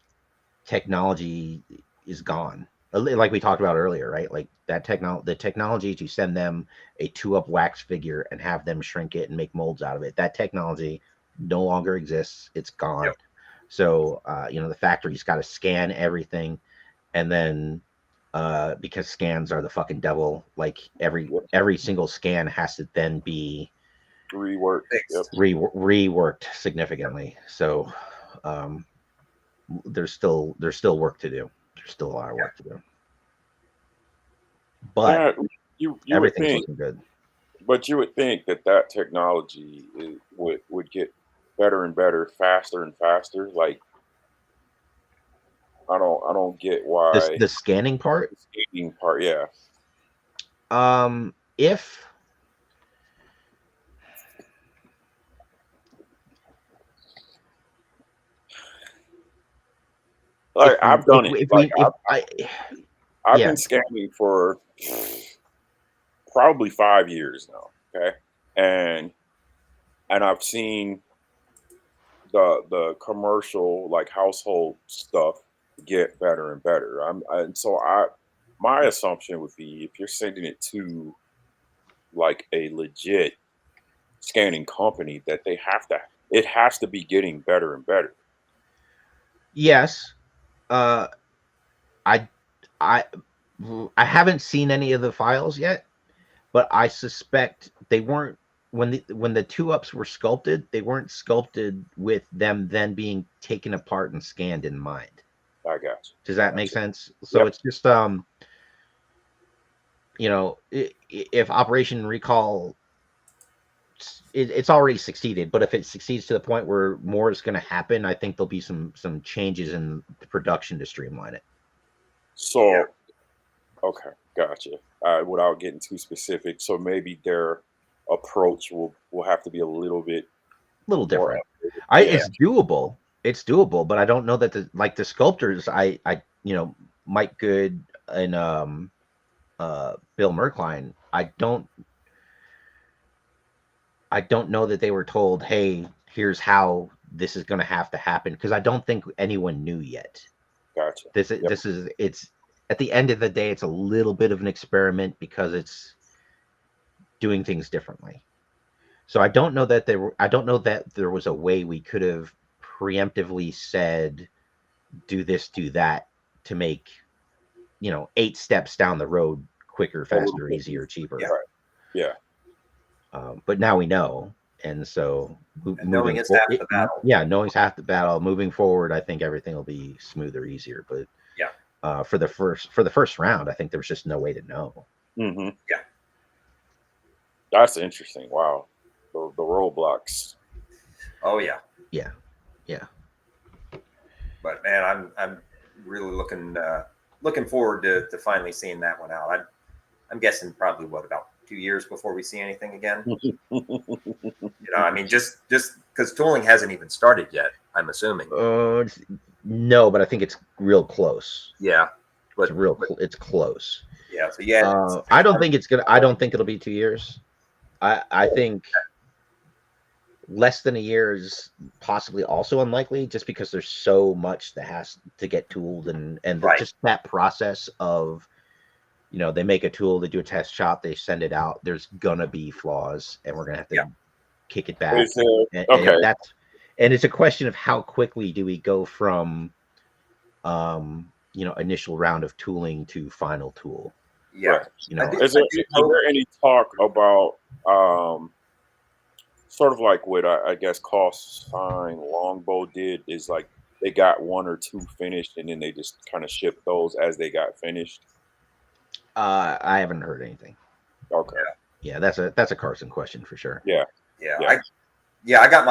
technology is gone. Like we talked about earlier, right? Like the technology to send them a 2-up wax figure and have them shrink it and make molds out of it. That technology no longer exists. It's gone. Yep. So the factory's got to scan everything, and then because scans are the fucking devil, like every single scan has to then be Rework. Yep. Fixed. reworked significantly. So there's still work to do. There's still a lot of work to do. But You would everything's think, looking good. but you would think that technology would get better and better, faster and faster. Like I don't get why The scanning part. the skating part. Yeah. If Like I've done it. if Like we if I I've yeah been scanning for probably 5 years now. Okay, and I've seen the commercial like household stuff get better and better. And so my assumption would be if you're sending it to like a legit scanning company, that it has to be getting better and better. Yes. Uh, I I I haven't seen any of the files yet, but I suspect they weren't when the two ups were sculpted, they weren't sculpted with them then being taken apart and scanned in mind. I got you. Does that make sense? So Yep. it's just if Operation Recall it's already succeeded, but if it succeeds to the point where more is going to happen, I think there'll be some changes in the production to streamline it. So, Yeah. okay, gotcha. Without getting too specific, so maybe their approach will have to be a little bit A little more different. updated. Yeah, It's doable. It's doable, but I don't know that the sculptors Mike Good and Bill Merkline, I don't know that they were told, hey, here's how this is going to have to happen, because I don't think anyone knew yet. gotcha. This Yep. is it's at the end of the day, it's a little bit of an experiment because it's doing things differently. So I don't know that there was a way we could have preemptively said do this, do that to make 8 steps down the road quicker, A little faster, bit easier, cheaper. Yeah. Right. Yeah. But now we know, and so And knowing is half the battle. Yeah, knowing's half the battle. Moving forward, I think everything will be smoother, easier. But yeah, for the first round, I think there was just no way to know. Mm-hmm. Yeah. That's interesting. Wow. The roadblocks. Oh yeah. Yeah, yeah. But man, I'm really looking forward to finally seeing that one out. I'm guessing probably about 2 years before we see anything again. I mean, just because tooling hasn't even started yet, I'm assuming. No, but I think it's real close. Yeah, but it's close. Yeah, so yeah, I don't think it'll be 2 years. I think less than a year is possibly also unlikely, just because there's so much that has to get tooled and Right. just that process of they make a tool, they do a test shot, they send it out. There's gonna be flaws, and we're gonna have to kick it back. Okay. And it's a question of how quickly do we go from initial round of tooling to final tool. Yeah. Right. Is there any talk about sort of like what I guess Call Sign Longbow did, is like they got 1 or 2 finished and then they just kind of shipped those as they got finished? I haven't heard anything. Okay. Yeah, that's a Carson question for sure. Yeah. I got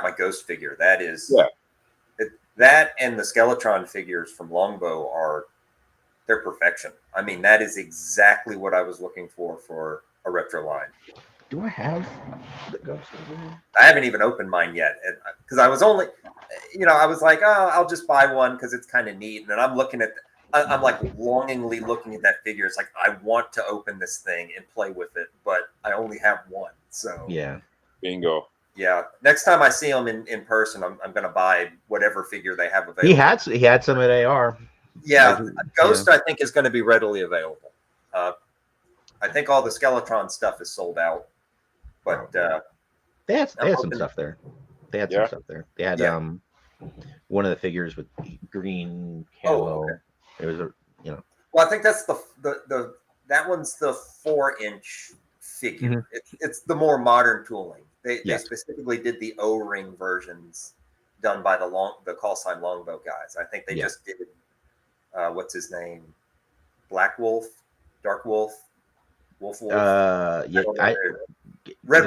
my Ghost figure. That is that and the Skeletron figures from Longbow they're perfection. I mean, that is exactly what I was looking for a retro line. Do I have the Ghost figure? I haven't even opened mine yet, because I was only, I was like, oh, I'll just buy one because it's kind of neat. And then I'm looking at, I'm like longingly looking at that figure. It's like, I want to open this thing and play with it, but I only have one. So yeah, bingo. Yeah, next time I see them in person, I'm going to buy whatever figure they have available. He had some at AR. Yeah, Ghost I think is going to be readily available. I think all the Skeletron stuff is sold out, but they had some stuff there. They had some stuff there. They had one of the figures with green camo. Oh, okay. It was Well, I think that's the that one's the 4-inch figure. Mm-hmm. It's the more modern tooling. They specifically did the O-ring versions done by the Call Sign Longbow guys. I think they just did what's his name, Black Wolf, Dark Wolf, Wolf. Red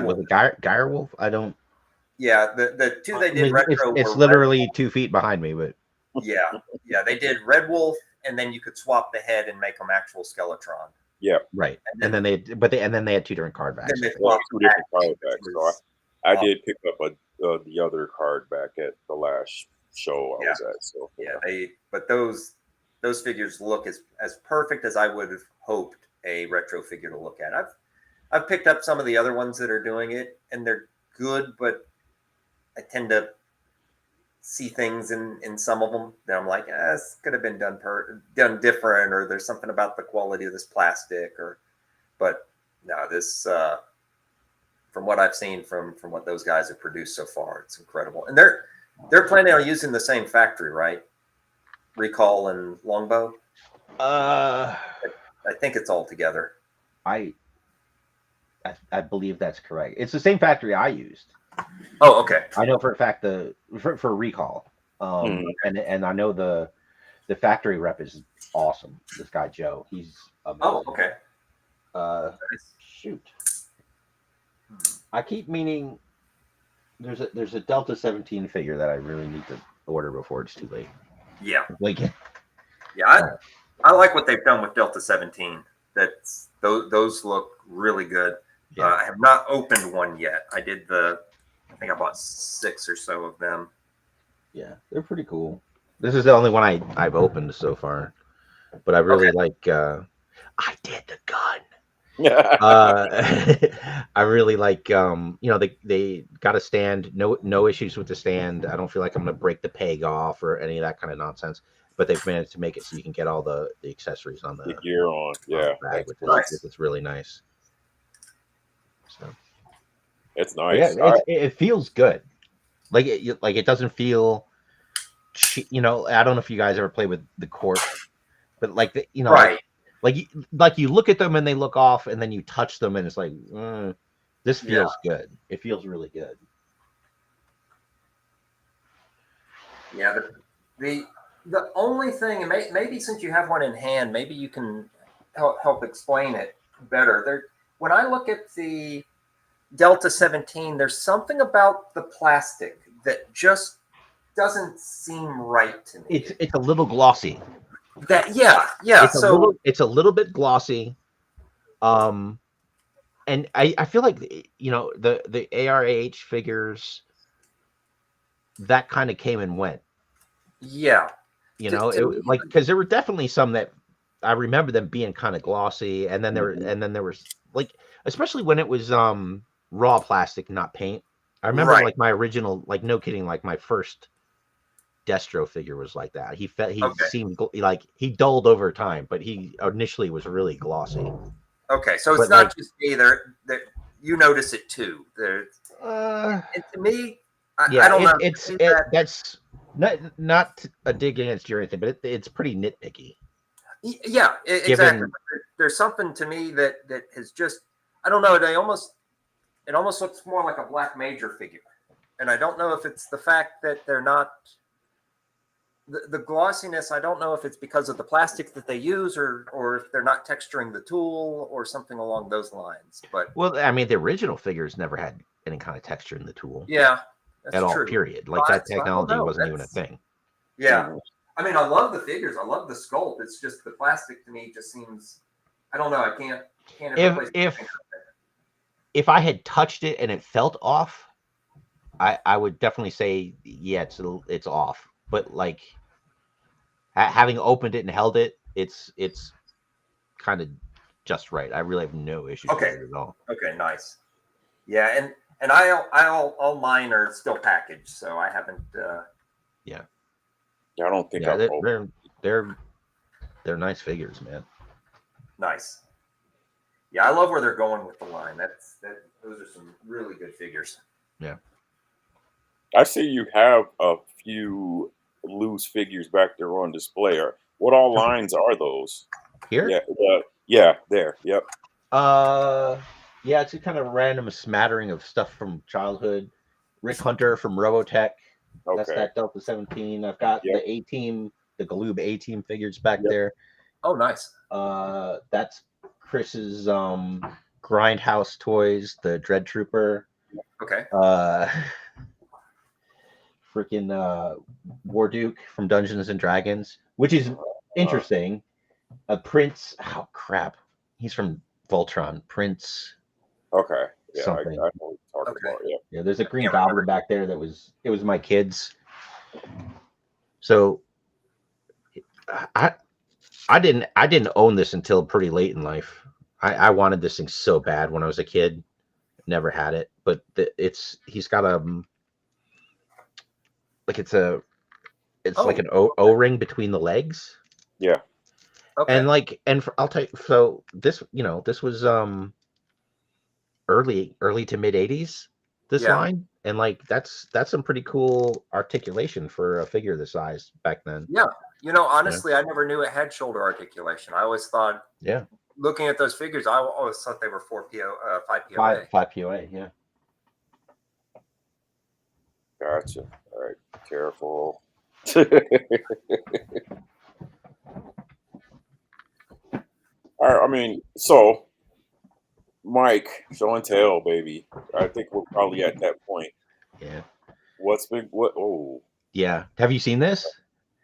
Wolf, Geyer Wolf. I don't. Yeah, the two they did retro. It's literally 2 feet behind me, but yeah, they did Red Wolf, and then you could swap the head and make them actual Skeletron. Yeah, right. And then they had 2 different card backs. They swapped 2 different card backs. So I did pick up the other card back at the last show I was at. So but those figures look as perfect as I would have hoped a retro figure to look at. I've picked up some of the other ones that are doing it, and they're good, but I tend to see things in some of them that I'm like, this could have been done different, or there's something about the quality of this plastic, but no, this from what I've seen from what those guys have produced so far, it's incredible. And they're planning on using the same factory, right? Recall and Longbow. Uh, I think it's all together. I believe that's correct. It's the same factory I used. Oh, okay. I know for a fact for Recall, and I know the factory rep is awesome. This guy Joe, he's amazing. Oh, okay. Shoot, I keep meaning there's a Delta 17 figure that I really need to order before it's too late. Yeah, Like, yeah, I like what they've done with Delta 17. Those look really good. Yeah. I have not opened one yet. I think I bought 6 or so of them. Yeah, they're pretty cool. This is the only one I've opened so far, but I really like. I did the gun. I really like. They got a stand. No issues with the stand. I don't feel like I'm gonna break the peg off or any of that kind of nonsense. But they've managed to make it so you can get all the accessories on the gear on. Yeah, bag, which nice. is really nice. So it's nice. Yeah, it feels good. Like it doesn't feel. I don't know if you guys ever play with the corp, but like right. Like you look at them and they look off, and then you touch them and it's like, this feels good. It feels really good. Yeah, the only thing, and maybe since you have one in hand, maybe you can help explain it better. When I look at the Delta 17, there's something about the plastic that just doesn't seem right to me. It's a little glossy. It's a little bit glossy. And I feel like the ARAH figures that kind of came and went. Yeah. Because there were definitely some that I remember them being kind of glossy, and then there was like, especially when it was raw plastic, not paint. I remember like my original, like no kidding, like my first Destro figure was like that. He seemed like he dulled over time, but he initially was really glossy. Okay, so it's not just me. There, you notice it too. To me, I don't know. That's not a dig against you or anything, but it's pretty nitpicky. Yeah, exactly. There's something to me that has just, I don't know. It almost looks more like a Black Major figure, and I don't know if it's the fact that they're not. The glossiness, I don't know if it's because of the plastic that they use, or if they're not texturing the tool or something along those lines. But I mean, the original figures never had any kind of texture in the tool. Yeah, that's at all. Period. Like that technology wasn't even a thing. Yeah, I mean, I love the figures. I love the sculpt. It's just the plastic to me just seems. I don't know. I can't. If I had touched it and it felt off, I would definitely say it's off. But like having opened it and held it, it's kind of just right. I really have no issues with it at all. Okay, nice. Yeah, and all mine are still packaged, so I haven't. Yeah, I don't think they're nice figures, man. Nice. Yeah, I love where they're going with the line. Those are some really good figures. Yeah. I see you have a few loose figures back there on display. What all lines are those? Here? Yeah, there. Yep. It's a kind of random smattering of stuff from childhood. Rick Hunter from Robotech. Okay. That's that Delta 17. I've got the A-Team, the Galoob A-Team figures back there. Oh, nice. That's Chris's Grindhouse toys, the Dread Trooper. Okay. Freaking Warduke from Dungeons and Dragons, which is interesting. Prince, oh crap, he's from Voltron. Prince. Okay. Yeah, something. I know what you're talking about. Yeah, there's a Green Goblin back there that was my kids. So I didn't own this until pretty late in life. I wanted this thing so bad when I was a kid. Never had it, but he's got like it's like Oh. an O-ring between the legs. Yeah. Okay. And like, I'll tell you, so this, this was early to mid 80s, this Yeah. line, and like that's some pretty cool articulation for a figure this size back then. Yeah. Honestly, I never knew it had shoulder articulation. I always thought, Yeah. looking at those figures, I always thought they were 5 POA. 5 POA, yeah. Gotcha. All right. Careful. All right, I mean, so Mike, show and tell, baby. I think we're probably at that point. Yeah. What's been what? Oh Yeah. Have you seen this?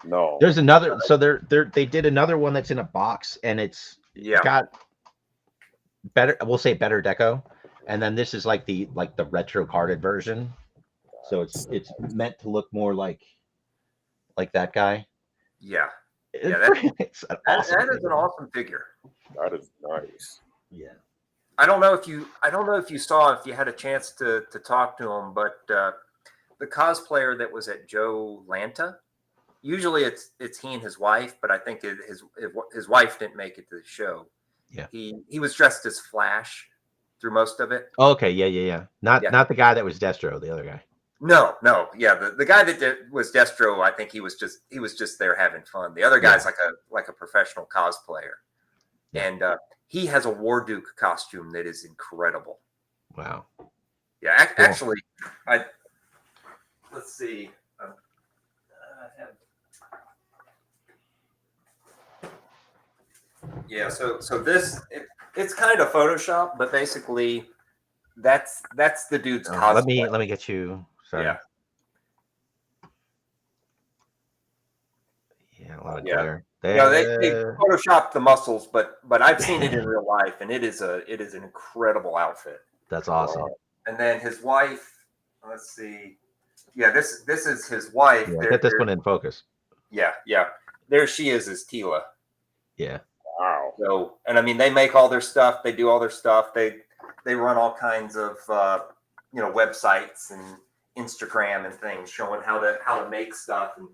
no. There's another. So they did another one that's in a box, and it's got better. We'll say better deco, and then this is like the retro carded version. So it's meant to look more like that guy. Yeah. It's an awesome that is an awesome figure. That is nice. Yeah. I don't know if you saw, if you had a chance to talk to him, but the cosplayer that was at Joe Lanta, usually it's he and his wife, but I think his wife didn't make it to the show. Yeah. He was dressed as Flash through most of it. Oh, okay. Yeah. Not the guy that was Destro, the other guy. No. Yeah, the guy that was Destro, I think he was just there having fun. The other guy's like a professional cosplayer, and he has a War Duke costume that is incredible. Wow. Yeah, actually, let's see. Yeah, so this it's kind of Photoshop, but basically that's the dude's cosplay. Let me get you. Sorry. Yeah. Yeah, a lot of glare. They photoshopped the muscles, but I've seen it in real life, and it is an incredible outfit. That's awesome. And then his wife, let's see. Yeah, this is his wife. Yeah, get this one in focus. Yeah. There she is as Tila. Yeah. Wow. So, and I mean, they make all their stuff. They do all their stuff. They run all kinds of websites and Instagram and things showing how to make stuff, and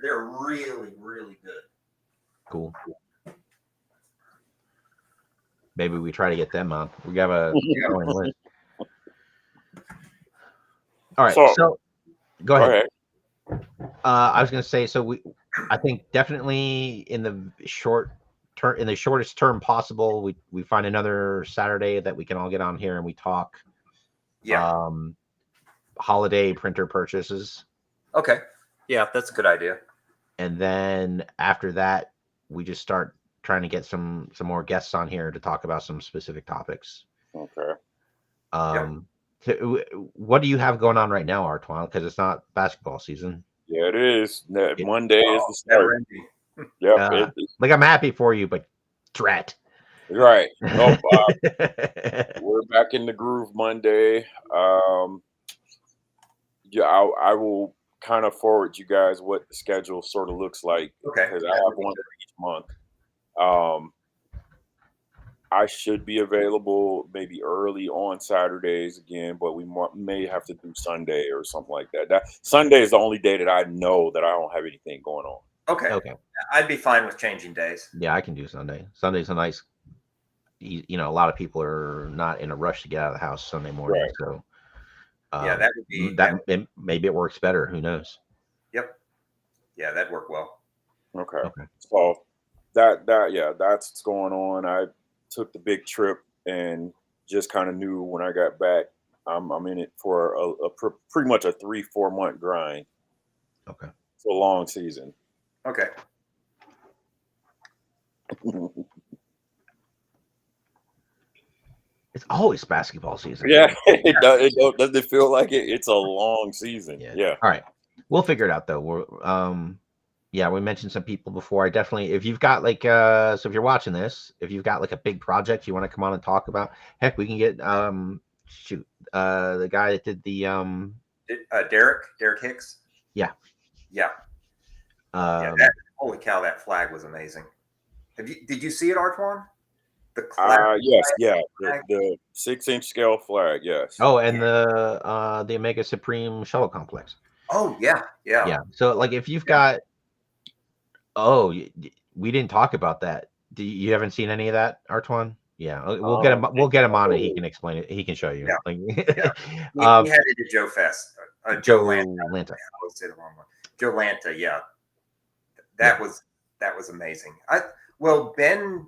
they're really, really good. Cool. Maybe we try to get them on. We have a growing list. All right, so go ahead. I was going to say, so I think definitely in the shortest term possible, we find another Saturday that we can all get on here and we talk. Yeah. Holiday printer purchases. Okay. Yeah, that's a good idea. And then after that, we just start trying to get some more guests on here to talk about some specific topics. Okay. So what do you have going on right now, Artwann? Because it's not basketball season. Yeah, it is. Monday is the start. Yep. Like, I'm happy for you, but drat. Right. Nope. We're back in the groove Monday. Yeah, I will kind of forward you guys what the schedule sort of looks like. Okay. Because I have one for each month. I should be available maybe early on Saturdays again, but we may have to do Sunday or something like that. That Sunday is the only day that I know that I don't have anything going on. Okay. I'd be fine with changing days. Yeah, I can do Sunday. Sunday's a nice, a lot of people are not in a rush to get out of the house Sunday morning. Right. So that would be maybe it works better. Who knows? Yep. Yeah, that'd work well. Okay. So that's what's going on. I took the big trip and just kind of knew when I got back, I'm in it for a pretty much a 3-4 month grind. Okay. It's a long season. Okay. It's always basketball season. Yeah, it does. It doesn't feel like it. It's a long season. Yeah. All right, we'll figure it out though. We mentioned some people before. I definitely, if you've got so if you're watching this, if you've got like a big project you want to come on and talk about, heck, we can get the guy that did the Derek Hicks. Yeah. Holy cow, that flag was amazing. Did you see it, Artwann? Yes, the 6-inch scale flag, yes. Oh, and the Omega Supreme Shuttle Complex. Oh yeah. Yeah. So like if you've got, we didn't talk about that. You haven't seen any of that, Artwann? Yeah, we'll get him. We'll get him on, and he can explain it. He can show you. Yeah. Like, We had it at Joe Fest. Joe Lanta. Lanta. I always say the wrong one. Joe Lanta. Yeah. That was amazing. Well, Ben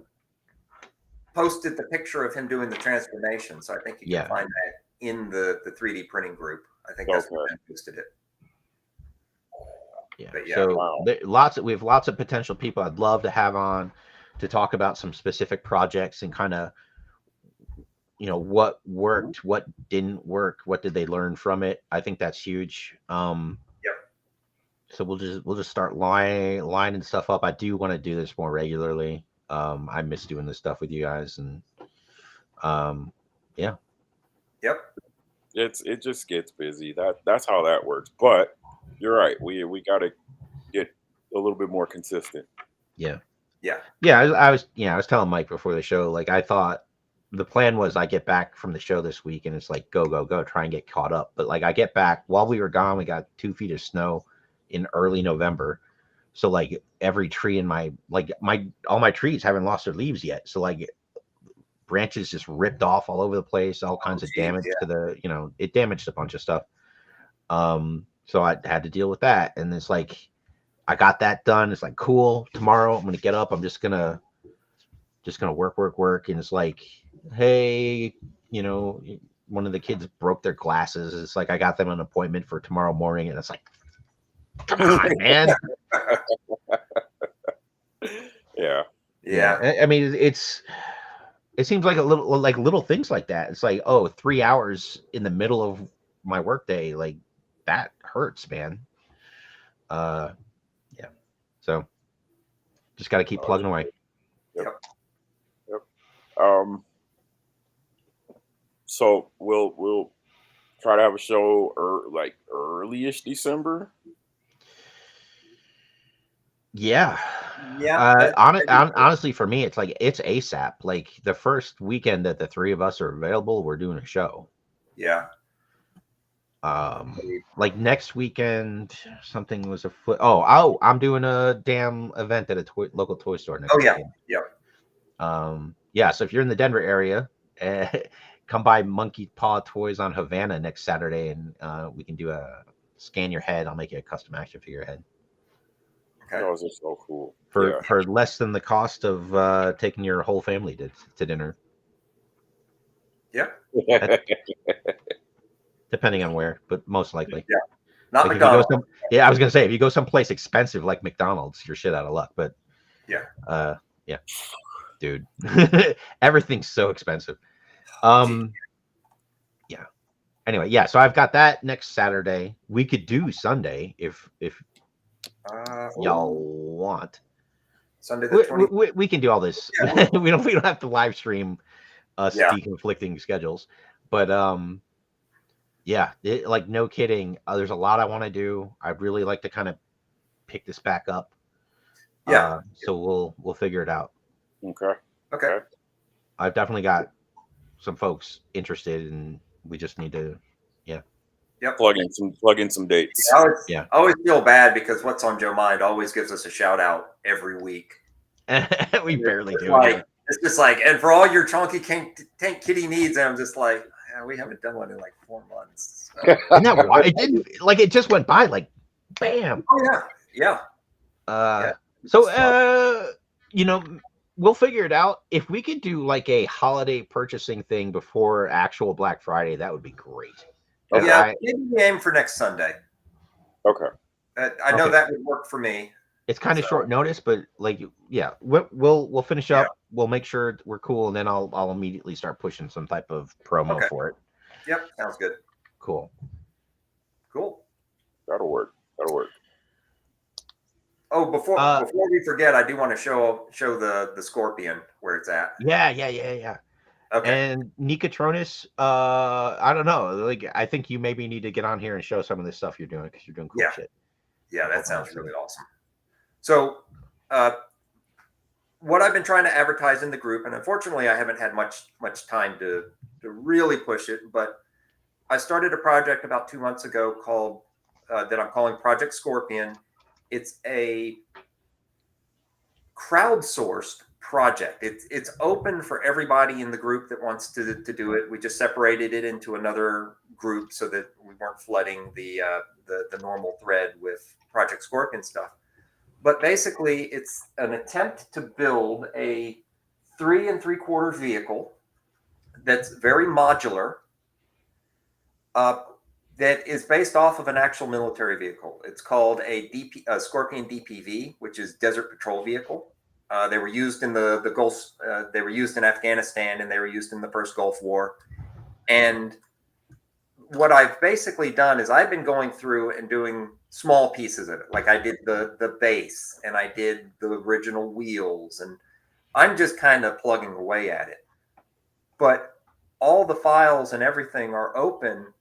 posted the picture of him doing the transformation, so I think you can find that in the 3D printing group. I think that's where Ben posted it. Yeah. But so we have lots of potential people I'd love to have on to talk about some specific projects and kind of, what worked, what didn't work, what did they learn from it. I think that's huge. So we'll just start lining stuff up. I do want to do this more regularly. I miss doing this stuff with you guys, and yeah. Yep. It just gets busy. That's how that works. But you're right. We got to get a little bit more consistent. Yeah. Yeah. I was telling Mike before the show, like I thought the plan was I get back from the show this week and it's like go, try and get caught up. But like I get back while we were gone, we got 2 feet of snow in early November. So like every tree in all my trees haven't lost their leaves yet. So like branches just ripped off all over the place, all kinds of damage to the, it damaged a bunch of stuff. So I had to deal with that. And it's like, I got that done. It's like, cool. Tomorrow I'm going to get up. I'm just going to work. And it's like, hey, one of the kids broke their glasses. It's like, I got them an appointment for tomorrow morning. And it's like, come on, man. Yeah. I mean, it seems like little things like that. It's like, 3 hours in the middle of my workday, like that hurts, man. Yeah. So just got to keep plugging away. Yep. So we'll try to have a show early-ish December. Yeah. Honestly, for me, it's like it's ASAP. Like the first weekend that the three of us are available, we're doing a show. Yeah. Like next weekend, something was afoot. I'm doing a damn event at a local toy store next weekend. Yeah. So if you're in the Denver area, come by Monkey Paw Toys on Havana next Saturday, and we can do a scan your head. I'll make you a custom action figure head. Okay. Those are so cool. For less than the cost of taking your whole family to dinner. Yeah. Depending on where, but most likely. Yeah. Not like McDonald's. I was gonna say if you go someplace expensive like McDonald's, you're shit out of luck. But yeah. Dude. Everything's so expensive. Yeah. Anyway, yeah, so I've got that next Saturday. We could do Sunday if y'all want. Sunday the 20th. We can do all this. Yeah. we don't have to live stream us deconflicting schedules. But like no kidding. There's a lot I want to do. I'd really like to kind of pick this back up. Yeah. So we'll figure it out. Okay. I've definitely got some folks interested, and we just need to plug in some dates. I always feel bad because what's on Joe Mind always gives us a shout out every week. We barely do. It's just like, and for all your chunky tank kitty needs, and I'm just like, we haven't done one in like 4 months. So. Isn't that why it didn't it just went by like bam. Oh yeah. So we'll figure it out. If we could do like a holiday purchasing thing before actual Black Friday, that would be great. Okay. Yeah, maybe we aim for next Sunday. Okay. I know that would work for me. It's kind of short notice, but we'll finish up. Yeah. We'll make sure we're cool, and then I'll immediately start pushing some type of promo for it. Yep, sounds good. Cool. That'll work. Oh, before we forget, I do want to show the Scorpion where it's at. Yeah. Okay. And Nikatronis, I don't know. Like, I think you maybe need to get on here and show some of this stuff you're doing because you're doing cool shit. Yeah, that sounds really awesome. So, what I've been trying to advertise in the group, and unfortunately, I haven't had much time to really push it, but I started a project about 2 months ago called that I'm calling Project Scorpion. It's a crowdsourced project. It's open for everybody in the group that wants to do it. We just separated it into another group so that we weren't flooding the normal thread with Project Scorpion stuff. But basically, it's an attempt to build a 3 3/4 vehicle that's very modular, that is based off of an actual military vehicle. It's called a Scorpion DPV, which is Desert Patrol Vehicle. They were used in the Gulf. They were used in Afghanistan, and they were used in the first Gulf War. And what I've basically done is I've been going through and doing small pieces of it. Like I did the base, and I did the original wheels, and I'm just kind of plugging away at it. But all the files and everything are open,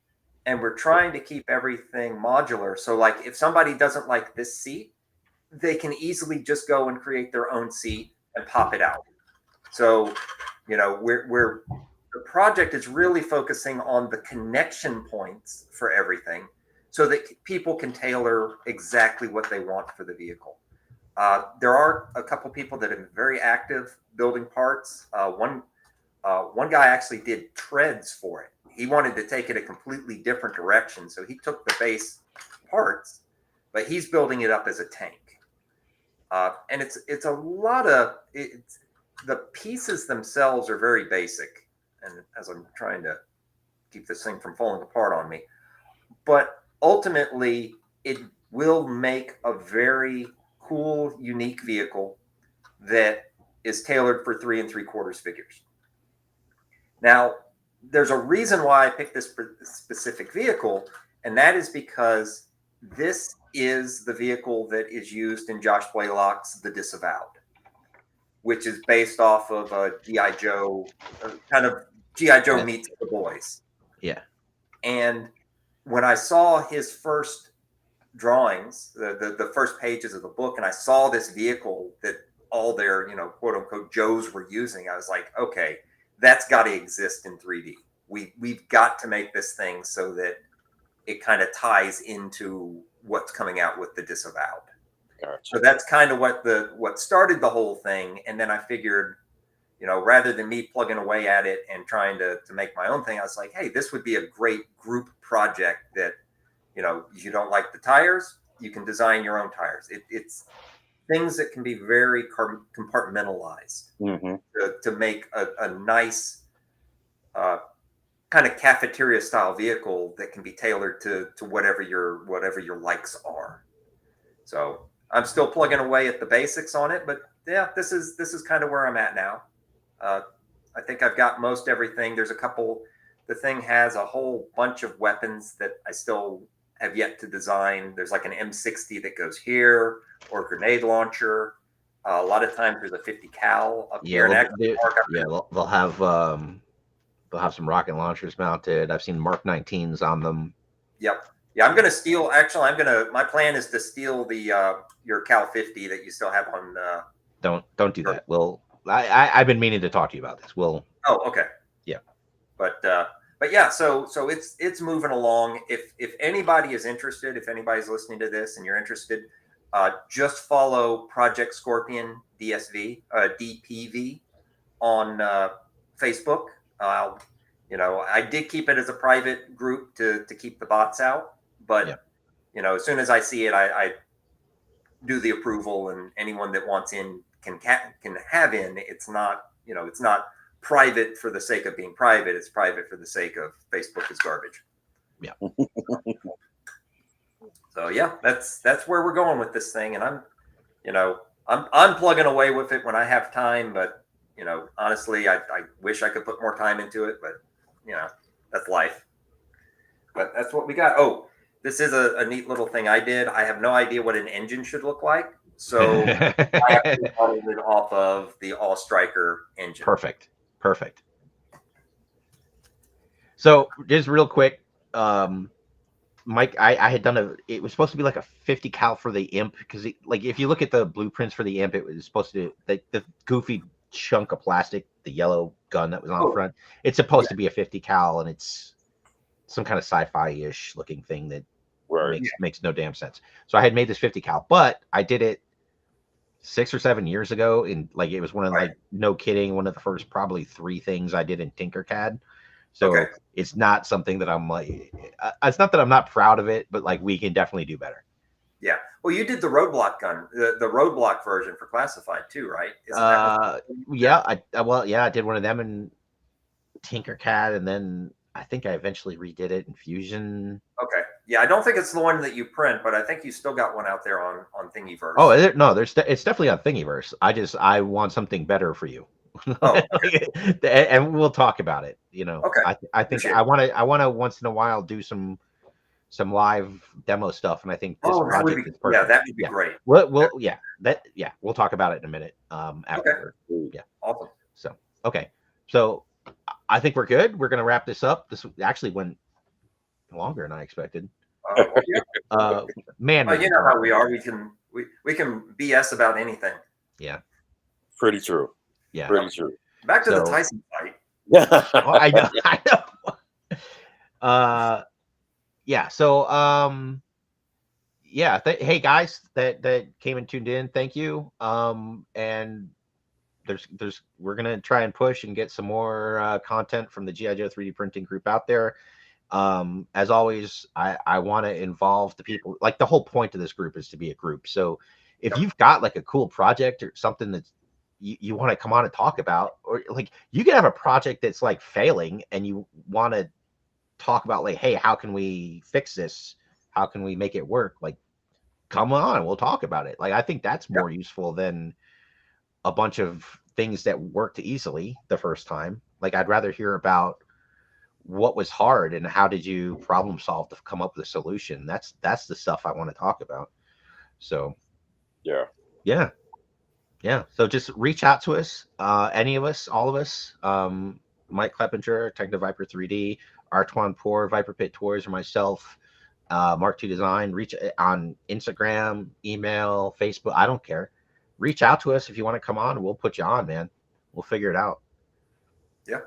and we're trying to keep everything modular. So like if somebody doesn't like this seat, they can easily just go and create their own seat and pop it out. So, we're the project is really focusing on the connection points for everything so that people can tailor exactly what they want for the vehicle. There are a couple people that have been very active building parts. One guy actually did treads for it. He wanted to take it a completely different direction. So he took the base parts, but he's building it up as a tank. And it's a lot of the pieces themselves are very basic. And as I'm trying to keep this thing from falling apart on me, but ultimately it will make a very cool, unique vehicle that is tailored for 3 3/4 figures. Now, there's a reason why I picked this specific vehicle, and that is because this is the vehicle that is used in Josh Blaylock's The Disavowed, which is based off of a G.I. Joe, kind of G.I. Joe meets The Boys. Yeah. And when I saw his first drawings, the first pages of the book, and I saw this vehicle that all their, quote unquote Joes were using, I was like, okay, that's got to exist in 3D. We've got to make this thing so that it kind of ties into what's coming out with The Disavowed. Gotcha. So that's kind of what started the whole thing. And then I figured, rather than me plugging away at it and trying to make my own thing, I was like, hey, this would be a great group project that, if you don't like the tires, you can design your own tires. It's things that can be very compartmentalized to make a nice kind of cafeteria style vehicle that can be tailored to whatever your likes are. So I'm still plugging away at the basics on it, but yeah, this is kind of where I'm at now. I think I've got most everything. There's a couple. The thing has a whole bunch of weapons that I still have yet to design. There's like an M60 that goes here, or a grenade launcher. A lot of times there's a 50 cal up here. They'll have some rocket launchers mounted. I've seen Mark 19s on them. Yep. Yeah, I'm gonna steal. Actually, my plan is to steal the your Cal 50 that you still have on. Don't do that. I've been meaning to talk to you about this. Oh, okay. Yeah. But yeah, so it's moving along. If anybody is interested, if anybody's listening to this and you're interested, just follow Project Scorpion DPV on Facebook. I did keep it as a private group to keep the bots out, but as soon as I see it, I do the approval, and anyone that wants in can have in. It's not private for the sake of being private. It's private for the sake of Facebook is garbage. Yeah. So yeah, that's where we're going with this thing, and I'm plugging away with it when I have time, but honestly, I wish I could put more time into it, but that's life. But that's what we got. Oh, this is a neat little thing I did. I have no idea what an engine should look like, so I actually modeled it off of the All Striker engine. Perfect. So just real quick, Mike, I had done it was supposed to be like a 50 cal for the imp, because if you look at the blueprints for the imp, it was supposed to the goofy chunk of plastic, the yellow gun that was on the front, it's supposed to be a 50 cal, and it's some kind of sci-fi-ish looking thing that Right. Makes no damn sense. So I had made this 50 cal, but I did it 6 or 7 years ago, and like it was one of, like, no kidding, one of the first probably 3 things I did in Tinkercad. So it's not something that I'm like, it's not that I'm not proud of it, but like we can definitely do better. Yeah. Well, you did the roadblock gun, the roadblock version for classified too, right? Isn't that yeah, I did one of them in Tinkercad, and then I think I eventually redid it in Fusion. Okay. Yeah, I don't think it's the one that you print, but I think you still got one out there on Thingiverse. Oh, no, it's definitely on Thingiverse. I want something better for you. Oh, and we'll talk about it. You know, okay. I think I want to once in a while do some live demo stuff, and I think this project is perfect. Yeah, that would be great. We'll talk about it in a minute. After. Okay. Yeah. Awesome. So okay, so I think we're good. We're gonna wrap this up. This actually went longer than I expected. Man, you know how we are. We can BS about anything. Yeah. Pretty true. Yeah. Pretty true. Back to the Tyson fight. Yeah. I know. Yeah. So yeah. Hey guys, that came and tuned in. Thank you. And we're gonna try and push and get some more content from the G.I. Joe 3D printing group out there. As always, I want to involve the people. Like, the whole point of this group is to be a group. So if you've got like a cool project or something that you want to come on and talk about, or like you can have a project that's like failing and you want to talk about, like, hey, how can we fix this? How can we make it work? Like, come on, we'll talk about it. Like, I think that's more useful than a bunch of things that worked easily the first time. Like, I'd rather hear about what was hard and how did you problem solve to come up with a solution. That's the stuff I want to talk about. So yeah. So just reach out to us, any of us, all of us, Mike Kleppinger, Techno Viper 3D, Artwann Poor, Viper Pit Tours, or myself, Mark II Design. Reach on Instagram, email, Facebook, I don't care. Reach out to us if you want to come on. We'll put you on, man. We'll figure it out. Yeah.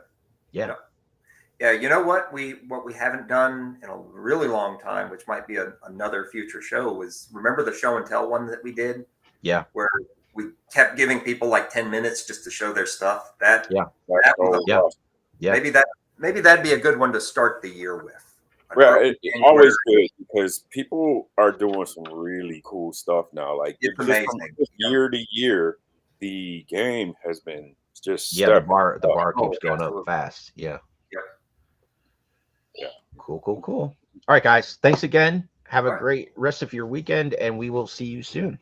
You know what we haven't done in a really long time, which might be another future show, was, remember the show and tell one that we did? Yeah. Where we kept giving people like 10 minutes just to show their stuff. Maybe that'd be a good one to start the year with. Yeah, it's always good because people are doing some really cool stuff now. Like, it's amazing. From year to year, the game has been just the bar keeps going up fast. Yeah. Cool. All right, guys. Thanks again. Have a great rest of your weekend, and we will see you soon.